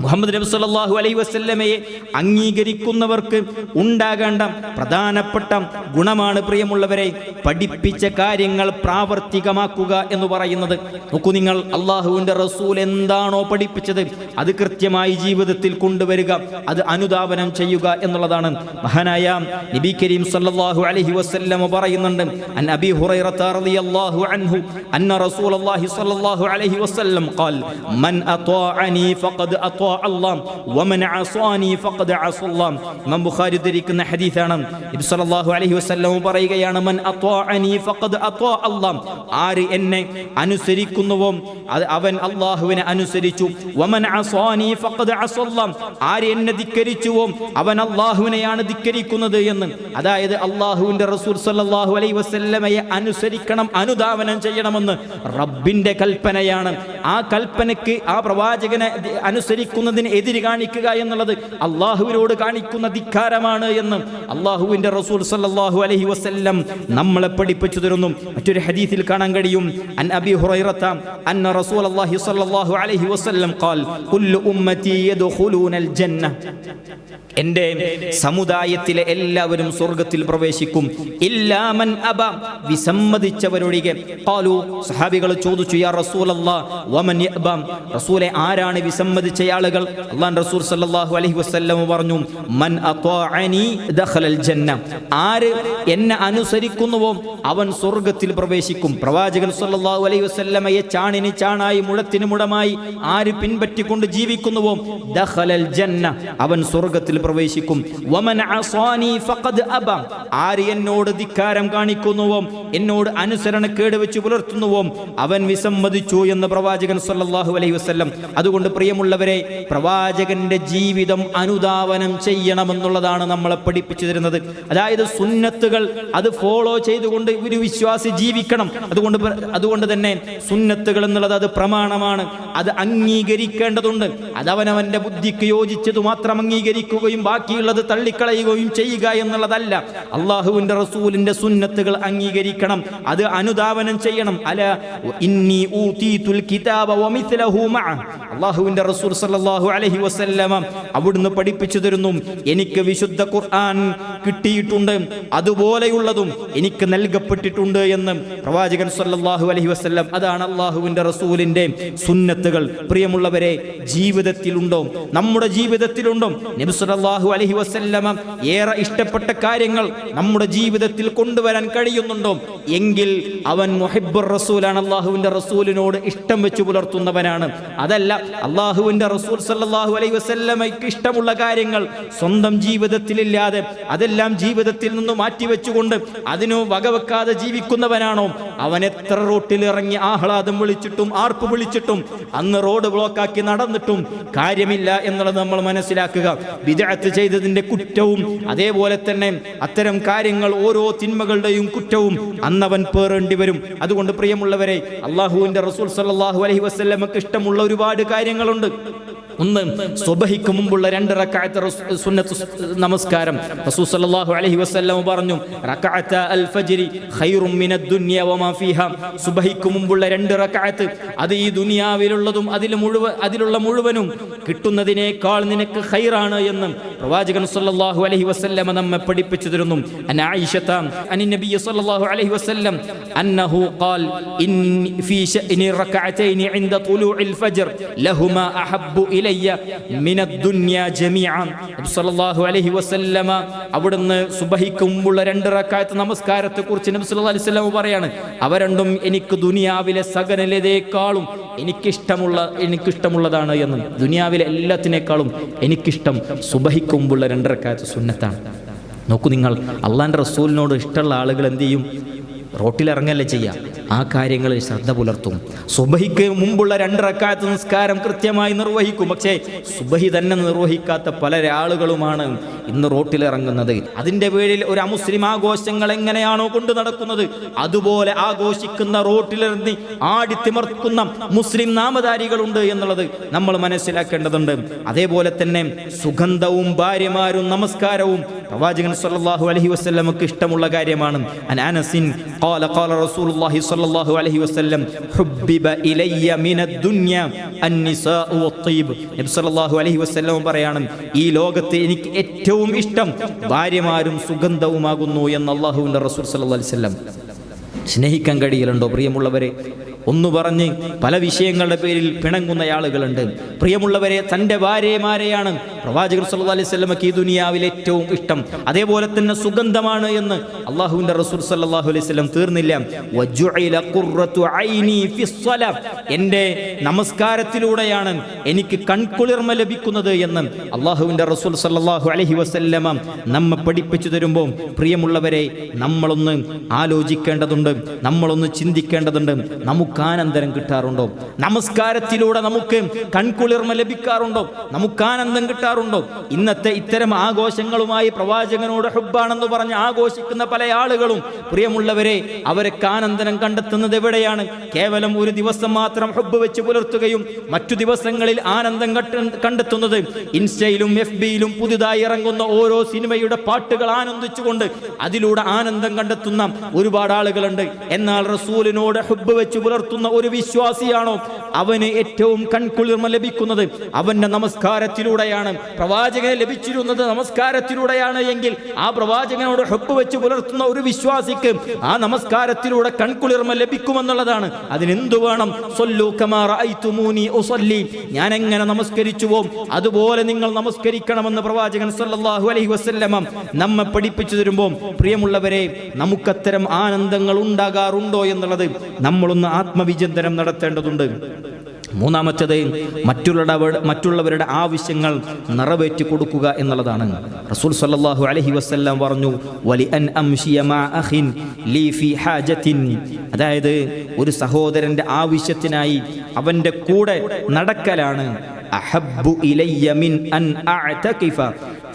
മുഹമ്മദ് നബി സല്ലല്ലാഹു അലൈഹി വസല്ലമയെ അംഗീകരിക്കുന്നവർക്ക് ഉണ്ടാകേണ്ട പ്രധാനപ്പെട്ട ഗുണമാണ് പ്രിയമുള്ളവരെ പഠിപ്പിച്ച കാര്യങ്ങൾ പ്രാവർത്തികമാക്കുക എന്ന് പറയുന്നത്. നോക്കൂ നിങ്ങൾ, അള്ളാഹുവിന്റെ റസൂൽ എന്താണോ പഠിപ്പിച്ചത് അത് കൃത്യമായി ജീവിതത്തിൽ കൊണ്ടുവരിക, അത് അനുധാവനം ചെയ്യുക എന്നുള്ളതാണ്. മഹാനായ നബി കരീം സല്ലല്ലാഹു അലൈഹി വസല്ലമ പറയുന്നുണ്ട്, അൻ അബീ ഹുറൈറ റളിയല്ലാഹു അൻഹു അന്ന റസൂലുള്ളാഹി സല്ലല്ലാഹു അലൈഹി വസല്ലം ഖാൽ മൻ അത്വാഅനി ഫഖദ് അത്വാ അല്ലാഹ് വമൻ അസാനി ഫഖദ് അസല്ലാഹ്. ഇമാം ബുഖാരി ഉദ്ധരിക്കുന്ന ഹദീസാണ്. നബി സല്ലല്ലാഹു അലൈഹി വസല്ലം പറയുകയാണ്, മൻ അത്വാഅനി ഫഖദ് അത്വാ അല്ലാഹ്, ആര് എന്നെ അനുസരിക്കുന്നുവോ അവൻ അല്ലാഹുവിനെ അനുസരിച്ചു. വമൻ അസാനി ഫഖദ് അസല്ലാഹ്, ആര് എന്നെ ധിക്കരിച്ചുവോ അവൻ അല്ലാഹുവിനെയാണ് ധിക്കരിക്കുന്നത് എന്ന്. അതായത് അല്ലാഹുവിന്റെ റസൂൽ സല്ലല്ലാഹു അലൈഹി വസല്ലമയെ അനുസരിക്കണം, അനുധാവനം ചെയ്യണമെന്ന് റബ്ബിന്റെ കൽപ്പനയാണ്. ആ കൽപ്പനയ്ക്ക്, ആ പ്രവാചകനെ അനുസരിക്കുന്നതിന് എതിര് കാണിക്കുക എന്നുള്ളത് അള്ളാഹുവിനോട് കാണിക്കുന്ന ധിക്കാരമാണ് എന്ന് അള്ളാഹുവിന്റെ റസൂൽ സല്ലല്ലാഹു അലൈഹി വസല്ലം നമ്മളെ പഠിപ്പിച്ചു തരുന്നു. മറ്റൊരു ഹദീസിൽ കാണാൻ കഴിയും, അൻ അബീ ഹുറൈറത അന്ന റസൂലുള്ളാഹി സല്ലല്ലാഹു അലൈഹി വസല്ലം ഖാൽ കുല്ലു ഉമ്മതി യദ്ഖുലൂനൽ ജന്ന, എന്റെ സമുദായത്തിലെ എല്ലാവരും സ്വർഗ്ഗത്തിൽ പ്രവേശിക്കും, ഇല്ലാ മൻ അബ, വിസമ്മതിച്ചവരൊഴികെ. ഖാലു, സഹാബികൾ ചോദിച്ചു, യാ റസൂലല്ലാഹ് വമൻ യഅബ, റസൂലെ ആരാണ് വിസമ്മതിച്ച ആളുകൾ? അല്ലാഹുവിന്റെ റസൂൽ സല്ലല്ലാഹു അലൈഹി വസല്ലം പറഞ്ഞു, മൻ അത്വാഅനി ദഖലൽ ജന്ന, ആര് എന്നെ അനുസരിക്കുന്നുവോ അവൻ സ്വർഗ്ഗത്തിൽ പ്രവേശിക്കും. പ്രവാചകൻ സല്ലല്ലാഹു അലൈഹി വസല്ലമയെ ചാണിന് ചാണായി മുഴത്തിന് മുടമായി ആര് പിൻപറ്റിക്കൊണ്ട് ജീവിക്കുന്നുവോ ദഖലൽ ജന്ന, അവൻ സ്വർഗ്ഗത്തിൽ പ്രവേശിക്കും. വമൻ അസാനി ഫഖദ് അബ, ആര് എന്നോട് ധിക്കാരം കാണിക്കുന്നുവോ, എന്നോട് അനുസരണക്കേട് വെച്ച് പുലർത്തുന്നുവോ അവൻ വിസമ്മതിച്ചു എന്ന് പ്രവാചകൻ സല്ലല്ലാഹു അലൈഹി വസല്ലം. അതുകൊണ്ട് പ്രിയമുള്ളവരെ, പ്രവാചകന്റെ ജീവിതം അനുധാവനം ചെയ്യണമെന്നുള്ളതാണ് നമ്മളെ പഠിപ്പിച്ചു തരുന്നത്. അതായത് സുന്നത്തുകൾ അത് ഫോളോ ചെയ്തുകൊണ്ട് ഒരു വിശ്വാസി ജീവിക്കണം. അതുകൊണ്ട് തന്നെ സുന്നത്തുകൾ എന്നുള്ളത് അത് പ്രമാണമാണ്, അത് അംഗീകരിക്കേണ്ടതുണ്ട്. അതവനവന്റെ ബുദ്ധിക്ക് യോജിച്ചത് മാത്രം അംഗീകരിക്കുകയും ബാക്കിയുള്ളത് തള്ളിക്കളയുകയും ചെയ്യുക എന്നുള്ളതല്ല. അള്ളാഹുവിന്റെ റസൂലിന്റെ സുന്നത്തുകൾ അംഗീകരിക്കണം, അത് അനുധാവനം ചെയ്യണം. അല ഇന്നി ഊതീതുൽ കിതാബ വമിസ്ലഹു മഅ, അള്ളാഹുവിന്റെ റസൂൽ സല്ലല്ലാഹു അലൈഹി വസല്ലമ അവിടുന്ന് പഠിപ്പിച്ചു തരുന്നു, എനിക്ക് വിശുദ്ധ ഖുർആൻ കിട്ടിയിട്ടുണ്ട്, അതുപോലെയുള്ളതും എനിക്ക് നൽകപ്പെട്ടിട്ടുണ്ട് എന്ന് പ്രവാചകൻ സല്ലല്ലാഹു അലൈഹി വസല്ലം. അതാണ് അള്ളാഹുവിന്റെ റസൂലിന്റെ സുന്നത്തുകൾ. പ്രിയമുള്ളവരെ, ജീവിതത്തിലുണ്ടോ, നമ്മുടെ ജീവിതത്തിലുണ്ടോ നബി സല്ലല്ലാഹു അലൈഹി വസല്ലമ ഏറെ ഇഷ്ടപ്പെട്ട കാര്യങ്ങൾ നമ്മുടെ ജീവിതത്തിൽ കൊണ്ടുവരാൻ കഴിയുന്നുണ്ടോ? എങ്കിൽ അവൻ മുഹിബ്ബുർ റസൂലാണ്, അള്ളാഹുവിൻ്റെ റസൂലിനോട് ഇഷ്ടം വെച്ച് പുലർത്തുന്നവനാണ്. അതല്ല, അള്ളാഹുവിൻ്റെ റസൂൽ സല്ലല്ലാഹു അലൈഹി വസല്ലമയ്ക്ക് ഇഷ്ടമുള്ള കാര്യങ്ങൾ സ്വന്തം ജീവിതത്തിലില്ലാതെ അതെല്ലാം ജീവിതത്തിൽ നിന്ന് മാറ്റിവെച്ചുകൊണ്ട് അതിനു വകവെക്കാതെ ജീവിക്കുന്നവനാണോ, അവൻ എത്ര റോട്ടിൽ ഇറങ്ങി ആഹ്ലാദം വിളിച്ചിട്ടും ആർപ്പ് വിളിച്ചിട്ടും അന്ന് റോഡ് ബ്ലോക്കാക്കി നടന്നിട്ടും കാര്യമില്ല എന്നുള്ളത് നമ്മൾ മനസ്സിലാക്കുക. ബിദ്അത്ത് ചെയ്തതിന്റെ കുറ്റവും അതേപോലെ തന്നെ അത്തരം കാര്യങ്ങൾ ഓരോ തിന്മകളുടെയും കുറ്റവും അന്നവൻ പേറേണ്ടി വരും. അതുകൊണ്ട് പ്രിയമുള്ളവരെ, അള്ളാഹുവിന്റെ റസൂൽ സല്ലല്ലാഹു അലൈഹി വസല്ലമക്ക് ഇഷ്ടമുള്ള ഒരുപാട് കാര്യങ്ങളുണ്ട്. ഒന്ന്, സുബ്ഹിക്ക് മുമ്പുള്ള 2 റക്അത്ത് സുന്നത്ത് നമസ്കാരം. റസൂൽ സല്ലല്ലാഹു അലൈഹി വസല്ലം പറഞ്ഞു, റക്അത അൽ ഫജ്രി ഖൈറും മിനദ് ദുനിയ വമാ ഫീഹാ. സുബ്ഹിക്ക് മുമ്പുള്ള 2 റക്അത്ത് അത് ഈ ദുനിയാവിലുള്ളതും അതിലുള്ള മുഴുവനും കിട്ടുന്നതിനേക്കാൾ നിനക്ക് ഖൈറാണ് എന്ന് പ്രവാചകൻ സല്ലല്ലാഹു അലൈഹി വസല്ലം നമ്മെ പഠിപ്പിച്ചു തരുന്നു. അൻ ആയിഷത അനി നബി സല്ലല്ലാഹു അലൈഹി വസല്ലം അന്നഹു ഖാൽ ഫീ ശഅനി റക്അതൈനി ഇൻദ തുലൂഇൽ ഫജ്ർ ലഹുമാ അഹബ്ബു മിനദ് ദുനിയ ജമീഅൻ. നബി സല്ലല്ലാഹു അലൈഹി വസല്ലമ അവിടുന്ന് സുബ്ഹിക്ക് മുമ്പുള്ള 2 റക്അത്ത് നമസ്കാരത്തെ കുറിച്ച് നബി സല്ലല്ലാഹു അലൈഹി വസല്ലം പറയാണ്, അവ രണ്ടും എനിക്ക് ദുനിയാവിലെ സകലതയേക്കാളും എനിക്കിഷ്ടമുള്ളതാണ് എന്ന്. ദുനിയാവിലെ എല്ലാത്തിനേക്കാളും എനിക്കിഷ്ടം സുബ്ഹിക്ക് മുമ്പുള്ള 2 റക്അത്ത് സുന്നത്താണ്. നോക്കൂ നിങ്ങൾ, അള്ളാന്റെ റസൂലിനോട് ഇഷ്ടമുള്ള ആളുകൾ എന്ത് ചെയ്യും? റോട്ടിലിറങ്ങല്ലേ ചെയ്യുക, ആ കാര്യങ്ങളിൽ ശ്രദ്ധ പുലർത്തും. സുബ്ഹിക്ക് മുമ്പുള്ള 2 റക്അത്ത് നിസ്കാരം കൃത്യമായി നിർവഹിക്കും. പക്ഷേ സുബ്ഹി തന്നെ നിർവഹിക്കാത്ത പല ആളുകളുമാണ് ഇന്ന് റോട്ടിലിറങ്ങുന്നത്. അതിൻ്റെ പേരിൽ ഒരു അമുസ്ലിം ആഘോഷങ്ങൾ എങ്ങനെയാണോ കൊണ്ടു നടക്കുന്നത് അതുപോലെ ആഘോഷിക്കുന്ന, റോട്ടിലിറങ്ങി ആടിത്തിമർക്കുന്ന മുസ്ലിം നാമധാരികളുണ്ട് എന്നുള്ളത് നമ്മൾ മനസ്സിലാക്കേണ്ടതുണ്ട്. അതേപോലെ തന്നെ സുഗന്ധവും ഭാര്യമാരും നമസ്കാരവും പ്രവാചകൻ സല്ലല്ലാഹു അലൈഹി വസല്ലമക്ക് ഇഷ്ടമുള്ള കാര്യമാണ്. അനസിൻ ഖാല ഖാല റസൂലുള്ളാഹി സല്ലല്ലാഹു അലൈഹി വസല്ലം ഹുബ്ബിബ ഇലയ്യ മിനദ് ദുനിയ അന്നിസാഉ വത്തയ്യിബ്. നബി സല്ലല്ലാഹു അലൈഹി വസല്ലം പറയാണ്, ഈ ലോകത്തെ എനിക്ക് ഏറ്റവും ഇഷ്ടം ഭാര്യമാരും സുഗന്ധവുമാകുന്നു എന്ന് അല്ലാഹുവിൻ്റെ റസൂൽ സല്ലല്ലാഹു അലൈഹി വസല്ലം. സ്നേഹിക്കാൻ കഴിയലുണ്ടോ പ്രിയമുള്ളവരെ? ഒന്ന് പറഞ്ഞ് പല വിഷയങ്ങളുടെ പേരിൽ പിണങ്ങുന്ന ആളുകളുണ്ട്. പ്രിയമുള്ളവരെ, തൻ്റെ ഭാര്യമാരെയാണ് പ്രവാചകൻ സല്ലല്ലാഹു അലൈഹി വസല്ലമക്ക് ഈ ദുനിയാവിൽ ഏറ്റവും ഇഷ്ടം. അതേപോലെ തന്നെ സുഗന്ധമാണ് എന്ന് അള്ളാഹുവിൻ്റെ റസൂൽ സല്ലല്ലാഹു അലൈഹി വസല്ലം തീർന്നില്ല. വജുഇല ഖുർറതു ഐനി ഫിസ്സലാ, എൻ്റെ നമസ്കാരത്തിലൂടെയാണ് എനിക്ക് കൺകുളിർമ ലഭിക്കുന്നത് എന്ന് അള്ളാഹുവിൻ്റെ റസൂൽ സല്ലല്ലാഹു അലൈഹി വസല്ലമ നമ്മെ പഠിപ്പിച്ചു തരുമ്പോൾ പ്രിയമുള്ളവരെ, നമ്മളൊന്ന് ആലോചിക്കേണ്ടതുണ്ട്, നമ്മളൊന്ന് ചിന്തിക്കേണ്ടതുണ്ട്. നമുക്ക് ആനന്ദം കിട്ടാറുണ്ടോ? നമസ്കാരത്തിലൂടെ നമുക്ക് കൺകുളിർമ ലഭിക്കാറുണ്ടോ? നമുക്ക് ആനന്ദം കിട്ടാറുണ്ടോ? ഇന്നത്തെ ഇത്തരം ആഘോഷങ്ങളുമായി പ്രവാചകനോട് ഹുബ്ബാണെന്ന് പറഞ്ഞ് ആഘോഷിക്കുന്ന പല ആളുകളും പ്രിയമുള്ളവരെ, അവരൊക്കെ ആനന്ദം കണ്ടെത്തുന്നത് എവിടെയാണ്? കേവലം ഒരു ദിവസം മാത്രം ഹുബ്ബ് വെച്ച് പുലർത്തുകയും മറ്റു ദിവസങ്ങളിൽ ആനന്ദം കണ്ടെത്തുന്നത് ഇൻസ്റ്റയിലും FBയിലും പുതുതായി ഇറങ്ങുന്ന ഓരോ സിനിമയുടെ പാട്ടുകൾ ആനന്ദിച്ചുകൊണ്ട് അതിലൂടെ ആനന്ദം കണ്ടെത്തുന്ന ഒരുപാട് ആളുകളുണ്ട്. എന്നാൽ റസൂലിനോട് ഹുബ്ബ് വെച്ച് പുലർത്തുന്ന ഒരു വിശ്വാസിയാണോ അവന് ഏറ്റവും കൺകുളിർമ ലഭിക്കുന്നത് അവന്റെ നമസ്കാരത്തിലൂടെയാണ്. പ്രവാചകനെ ലഭിച്ചിരുന്നത് നമസ്കാരത്തിലൂടെയാണ് എങ്കിൽ ആ പ്രവാചകനോട് ഹുബ്ബ് വെച്ച് പുലർത്തുന്ന ഒരു വിശ്വാസിക്ക് ആ നമസ്കാരത്തിലൂടെ കൺകുളിർമ ലഭിക്കുമെന്നുള്ളതാണ്. അതിനെന്തു വേണം? സ്വല്ലൂ കമാ റഅയ്തുമൂനി ഉസല്ലി, ഞാൻ എങ്ങനെ നമസ്കരിച്ചുവോ അതുപോലെ നിങ്ങൾ നമസ്കരിക്കണമെന്ന് പ്രവാചകൻ സല്ലല്ലാഹു അലൈഹി വസല്ലം നമ്മെ പഠിപ്പിച്ചു തരുമ്പോൾ പ്രിയമുള്ളവരെ, നമുക്കത്തരം ആനന്ദങ്ങൾ ഉണ്ടാകാറുണ്ടോ എന്നുള്ളത് നമ്മളൊന്ന് ആത്മവിചിന്തനം നടത്തേണ്ടതുണ്ട്. മൂന്നാമത്തേത് മറ്റുള്ളവരുടെ ആവശ്യങ്ങൾ നിറവേറ്റി കൊടുക്കുക എന്നുള്ളതാണ്. റസൂൽ സല്ലല്ലാഹു അലൈഹി വസല്ലം പറഞ്ഞു, വലി അൻ അംശിയ മാ അഖിൻ ലീ ഫീ ഹാജത്തിൻ, അതായത് ഒരു സഹോദരന്റെ ആവശ്യത്തിനായി അവന്റെ കൂടെ നടക്കലാണ് അഹബ്ബു ഇലയ്യ മിൻ അൻ അഅതകിഫ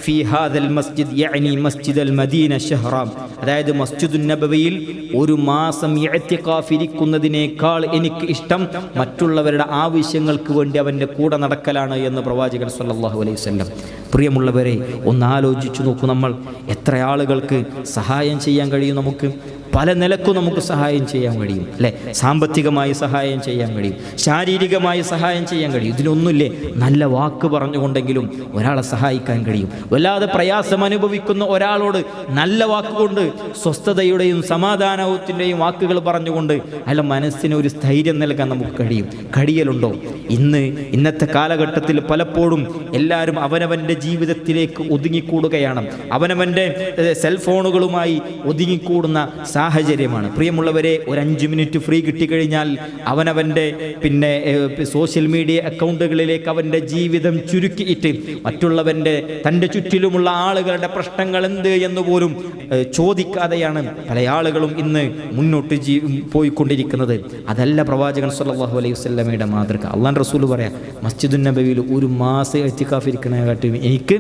ഫീ ഹാദൽ മസ്ജിദ് യഅനി മസ്ജിദൽ മദീന ശഹ്റ, അതായത് മസ്ജിദുൻ നബവിയിൽ ഒരു മാസം ഇഅ്തിഖാഫ് ഇരിക്കുന്നതിനേക്കാൾ എനിക്ക് ഇഷ്ടം മറ്റുള്ളവരുടെ ആവശ്യങ്ങൾക്ക് വേണ്ടി അവൻ്റെ കൂടെ നടക്കലാണ് എന്ന് പ്രവാചകൻ സല്ലല്ലാഹു അലൈഹി വസല്ലം. പ്രിയമുള്ളവരെ, ഒന്ന് ആലോചിച്ചു നോക്കൂ, നമ്മൾ എത്ര ആളുകൾക്ക് സഹായം ചെയ്യാൻ കഴിയും? നമുക്ക് പല നിലക്കും നമുക്ക് സഹായം ചെയ്യാൻ കഴിയും, അല്ലേ? സാമ്പത്തികമായി സഹായം ചെയ്യാൻ കഴിയും, ശാരീരികമായി സഹായം ചെയ്യാൻ കഴിയും. ഇതിനൊന്നുമില്ലേ, നല്ല വാക്ക് പറഞ്ഞുകൊണ്ടെങ്കിലും ഒരാളെ സഹായിക്കാൻ കഴിയും. വല്ലാതെ പ്രയാസം അനുഭവിക്കുന്ന ഒരാളോട് നല്ല വാക്കുകൊണ്ട് സ്വസ്ഥതയുടെയും സമാധാനത്തിൻ്റെയും വാക്കുകൾ പറഞ്ഞുകൊണ്ട് അയാളുടെ മനസ്സിന് ഒരു സ്ഥൈര്യം നൽകാൻ നമുക്ക് കഴിയലുണ്ടോ? ഇന്നത്തെ കാലഘട്ടത്തിൽ പലപ്പോഴും എല്ലാവരും അവനവൻ്റെ ജീവിതത്തിലേക്ക് ഒതുങ്ങിക്കൂടുകയാണ്. അവനവൻ്റെ സെൽഫോണുകളുമായി ഒതുങ്ങിക്കൂടുന്ന സാഹചര്യമാണ്. പ്രിയമുള്ളവരെ, ഒരു 5 മിനിറ്റ് ഫ്രീ കിട്ടിക്കഴിഞ്ഞാൽ അവനവൻ്റെ സോഷ്യൽ മീഡിയ അക്കൗണ്ടുകളിലേക്ക് അവൻ്റെ ജീവിതം ചുരുക്കിയിട്ട് മറ്റുള്ളവൻ്റെ തൻ്റെ ചുറ്റിലുമുള്ള ആളുകളുടെ പ്രശ്നങ്ങൾ എന്ത് എന്ന് പോലും ചോദിക്കാതെയാണ് പല ആളുകളും ഇന്ന് മുന്നോട്ട് പോയിക്കൊണ്ടിരിക്കുന്നത്. അതല്ല പ്രവാചകൻ സ്വല്ലല്ലാഹു അലൈഹി വസല്ലമയുടെ മാതൃക. അള്ളാഹുവിൻ്റെ റസൂൽ പറയാം, മസ്ജിദുൻ നബവിയിൽ ഒരു മാസം ഇഅ്തികാഫ് ഇരിക്കണേക്കാട്ടും എനിക്ക്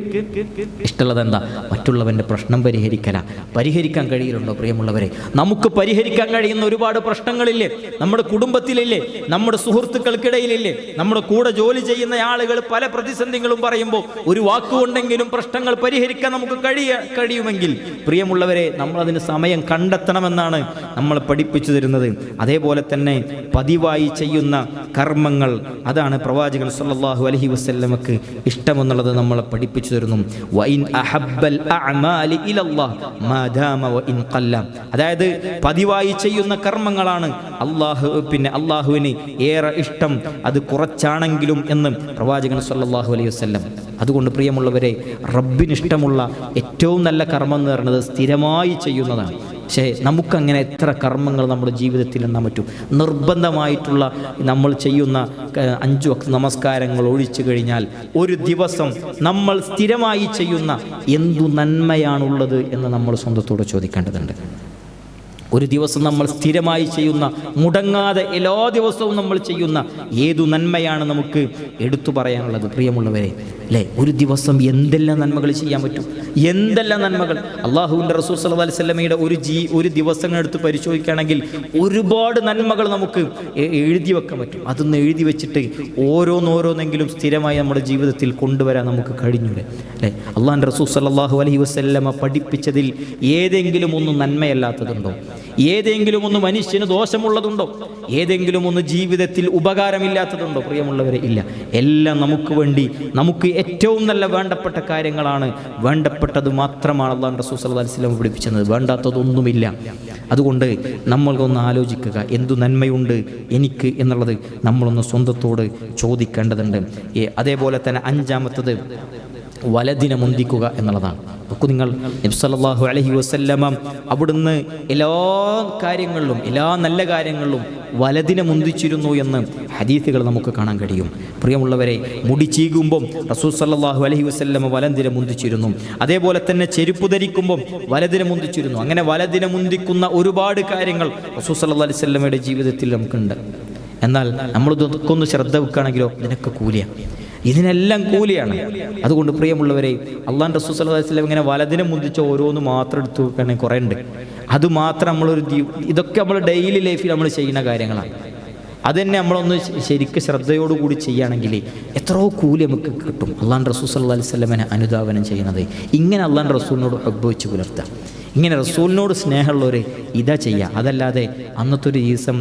ഇഷ്ടമുള്ളത് എന്താ? മറ്റുള്ളവൻ്റെ പ്രശ്നം പരിഹരിക്കാൻ കഴിയുന്നുണ്ടോ? പ്രിയമുള്ളവരെ, നമുക്ക് പരിഹരിക്കാൻ കഴിയുന്ന ഒരുപാട് പ്രശ്നങ്ങളില്ലേ? നമ്മുടെ കുടുംബത്തിലില്ലേ? നമ്മുടെ സുഹൃത്തുക്കൾക്കിടയിലില്ലേ? നമ്മുടെ കൂടെ ജോലി ചെയ്യുന്ന ആളുകൾ പല പ്രതിസന്ധികളും പറയുമ്പോൾ ഒരു വാക്കുകൊണ്ടെങ്കിലും പ്രശ്നങ്ങൾ പരിഹരിക്കാൻ നമുക്ക് കഴിയുമെങ്കിൽ പ്രിയമുള്ളവരെ, നമ്മളതിന് സമയം കണ്ടെത്തണമെന്നാണ് നമ്മൾ പഠിപ്പിച്ചു തരുന്നത്. അതേപോലെ തന്നെ പതിവായി ചെയ്യുന്ന കർമ്മങ്ങൾ, അതാണ് പ്രവാചകൻ സ്വല്ലല്ലാഹു അലൈഹി വസല്ലമക്ക് ഇഷ്ടമെന്നുള്ളത് നമ്മളെ പഠിപ്പിച്ചു തരുന്നു. വഇൻ അഹബ്ബൽ അഅമാലി ഇലല്ലാഹ് മാ ദാമ വഇൻ ഖല്ല. അതായത് പതിവായി ചെയ്യുന്ന കർമ്മങ്ങളാണ് അള്ളാഹുവിന് ഏറെ ഇഷ്ടം, അത് കുറച്ചാണെങ്കിലും എന്ന് പ്രവാചകൻ സ്വല്ലല്ലാഹു അലൈഹി വസല്ലം. അതുകൊണ്ട് പ്രിയമുള്ളവരെ, റബ്ബിനിഷ്ടമുള്ള ഏറ്റവും നല്ല കർമ്മം എന്ന് പറയുന്നത് സ്ഥിരമായി ചെയ്യുന്നതാണ്. പക്ഷേ നമുക്കങ്ങനെ എത്ര കർമ്മങ്ങൾ നമ്മുടെ ജീവിതത്തിൽ എണ്ണാൻ പറ്റും? നിർബന്ധമായിട്ടുള്ള നമ്മൾ ചെയ്യുന്ന 5 വക്ത് നമസ്കാരങ്ങൾ ഒഴിച്ചു കഴിഞ്ഞാൽ ഒരു ദിവസം നമ്മൾ സ്ഥിരമായി ചെയ്യുന്ന എന്തു നന്മയാണുള്ളത് എന്ന് നമ്മൾ സ്വന്തത്തോട് ചോദിക്കേണ്ടതുണ്ട്. ഒരു ദിവസം നമ്മൾ സ്ഥിരമായി ചെയ്യുന്ന, മുടങ്ങാതെ എല്ലാ ദിവസവും നമ്മൾ ചെയ്യുന്ന ഏതു നന്മയാണ് നമുക്ക് എടുത്തു പറയാനുള്ളത്? പ്രിയമുള്ളവരെ, അല്ലേ, ഒരു ദിവസം എന്തെല്ലാം നന്മകൾ ചെയ്യാൻ പറ്റും? എന്തെല്ലാം നന്മകൾ! അള്ളാഹുവിൻ്റെ റസൂൽ സല്ലല്ലാഹു അലൈഹി വസല്ലമയുടെ ഒരു ദിവസം എടുത്ത് പരിശോധിക്കുകയാണെങ്കിൽ ഒരുപാട് നന്മകൾ നമുക്ക് എഴുതി വെക്കാൻ പറ്റും. അതൊന്ന് എഴുതി വെച്ചിട്ട് ഓരോന്നെങ്കിലും സ്ഥിരമായി നമ്മുടെ ജീവിതത്തിൽ കൊണ്ടുവരാൻ നമുക്ക് കഴിഞ്ഞൂടെ? അല്ലേ, അള്ളാഹുവിൻ്റെ റസൂൽ സല്ലല്ലാഹു അലൈഹി വസല്ലമ പഠിപ്പിച്ചതിൽ ഏതെങ്കിലും ഒന്ന് നന്മയല്ലാത്തതുണ്ടോ? ഏതെങ്കിലും ഒന്ന് മനുഷ്യന് ദോഷമുള്ളതുണ്ടോ? ഏതെങ്കിലും ഒന്ന് ജീവിതത്തിൽ ഉപകാരമില്ലാത്തതുണ്ടോ? പ്രിയമുള്ളവരെ, ഇല്ല. എല്ലാം നമുക്ക് വേണ്ടി, നമുക്ക് ഏറ്റവും നല്ല വേണ്ടപ്പെട്ട കാര്യങ്ങളാണ്. വേണ്ടപ്പെട്ടത് മാത്രമാണ് അല്ലാഹു റസൂൽ സല്ലല്ലാഹു അലൈഹി വസല്ലം പഠിപ്പിച്ചത്. വേണ്ടാത്തതൊന്നുമില്ല. അതുകൊണ്ട് നമ്മളൊന്ന് ആലോചിക്കുക, എന്തു നന്മയുണ്ട് എനിക്ക് എന്നുള്ളത് നമ്മളൊന്ന് സ്വന്തത്തോട് ചോദിക്കേണ്ടതുണ്ട്. അതേപോലെ തന്നെ 5-മത്തത് വലദിനെ മുന്തിക്കുക എന്നുള്ളതാണ്. നോക്കൂ നിങ്ങൾ, നബി സല്ലല്ലാഹു അലൈഹി വസല്ലമ അവിടുന്ന് എല്ലാ കാര്യങ്ങളിലും, എല്ലാ നല്ല കാര്യങ്ങളിലും വലദിനെ മുന്തിച്ചിരുന്നു എന്ന് ഹദീസുകൾ നമുക്ക് കാണാൻ കഴിയും. പ്രിയമുള്ളവരെ, മുടി ചീകുമ്പം റസൂൽ സല്ലല്ലാഹു അലൈഹി വസല്ലമ വലദിനെ മുന്തിച്ചിരുന്നു. അതേപോലെ തന്നെ ചെരുപ്പ് ധരിക്കുമ്പം വലദിനെ മുന്തിച്ചിരുന്നു. അങ്ങനെ വലദിനെ മുന്തിക്കുന്ന ഒരുപാട് കാര്യങ്ങൾ റസൂൽ സല്ലല്ലാഹു അലൈഹി വസല്ലമയുടെ ജീവിതത്തിൽ നമുക്കുണ്ട്. എന്നാൽ നമ്മളിതൊക്കെ ഒന്ന് ശ്രദ്ധ വെക്കുകയാണെങ്കിലോ ഇതിനൊക്കെ കൂലിയാണ്, ഇതിനെല്ലാം കൂലിയാണ്. അതുകൊണ്ട് പ്രിയമുള്ളവരെ, അള്ളാഹുവിൻ്റെ റസൂൽ സല്ലല്ലാഹു അലൈഹി വസല്ലം ഇങ്ങനെ വലദിനെ മുന്തിച്ച ഓരോന്ന് മാത്രം എടുത്തു വെക്കുകയാണെങ്കിൽ കുറേ ഉണ്ട്. അതുമാത്രം ഇതൊക്കെ നമ്മൾ ഡെയിലി ലൈഫിൽ നമ്മൾ ചെയ്യുന്ന കാര്യങ്ങളാണ്. അതുതന്നെ നമ്മളൊന്ന് ശരിക്കും ശ്രദ്ധയോടുകൂടി ചെയ്യുകയാണെങ്കിൽ എത്രയോ കൂലി നമുക്ക് കിട്ടും. അള്ളാഹുവിൻ്റെ റസൂൽ സല്ലല്ലാഹു അലൈഹി വസല്ലമനെ അനുധാവനം ചെയ്യുന്നത് ഇങ്ങനെ അള്ളാഹുവിൻ്റെ റസൂലിനോട് ഹബ്ബ് വെച്ച് പുലർത്തുക, ഇങ്ങനെ റസൂലിനോട് സ്നേഹമുള്ളവർ ഇതാ ചെയ്യുക. അതല്ലാതെ അന്നത്തെ ഒരു ദിവസം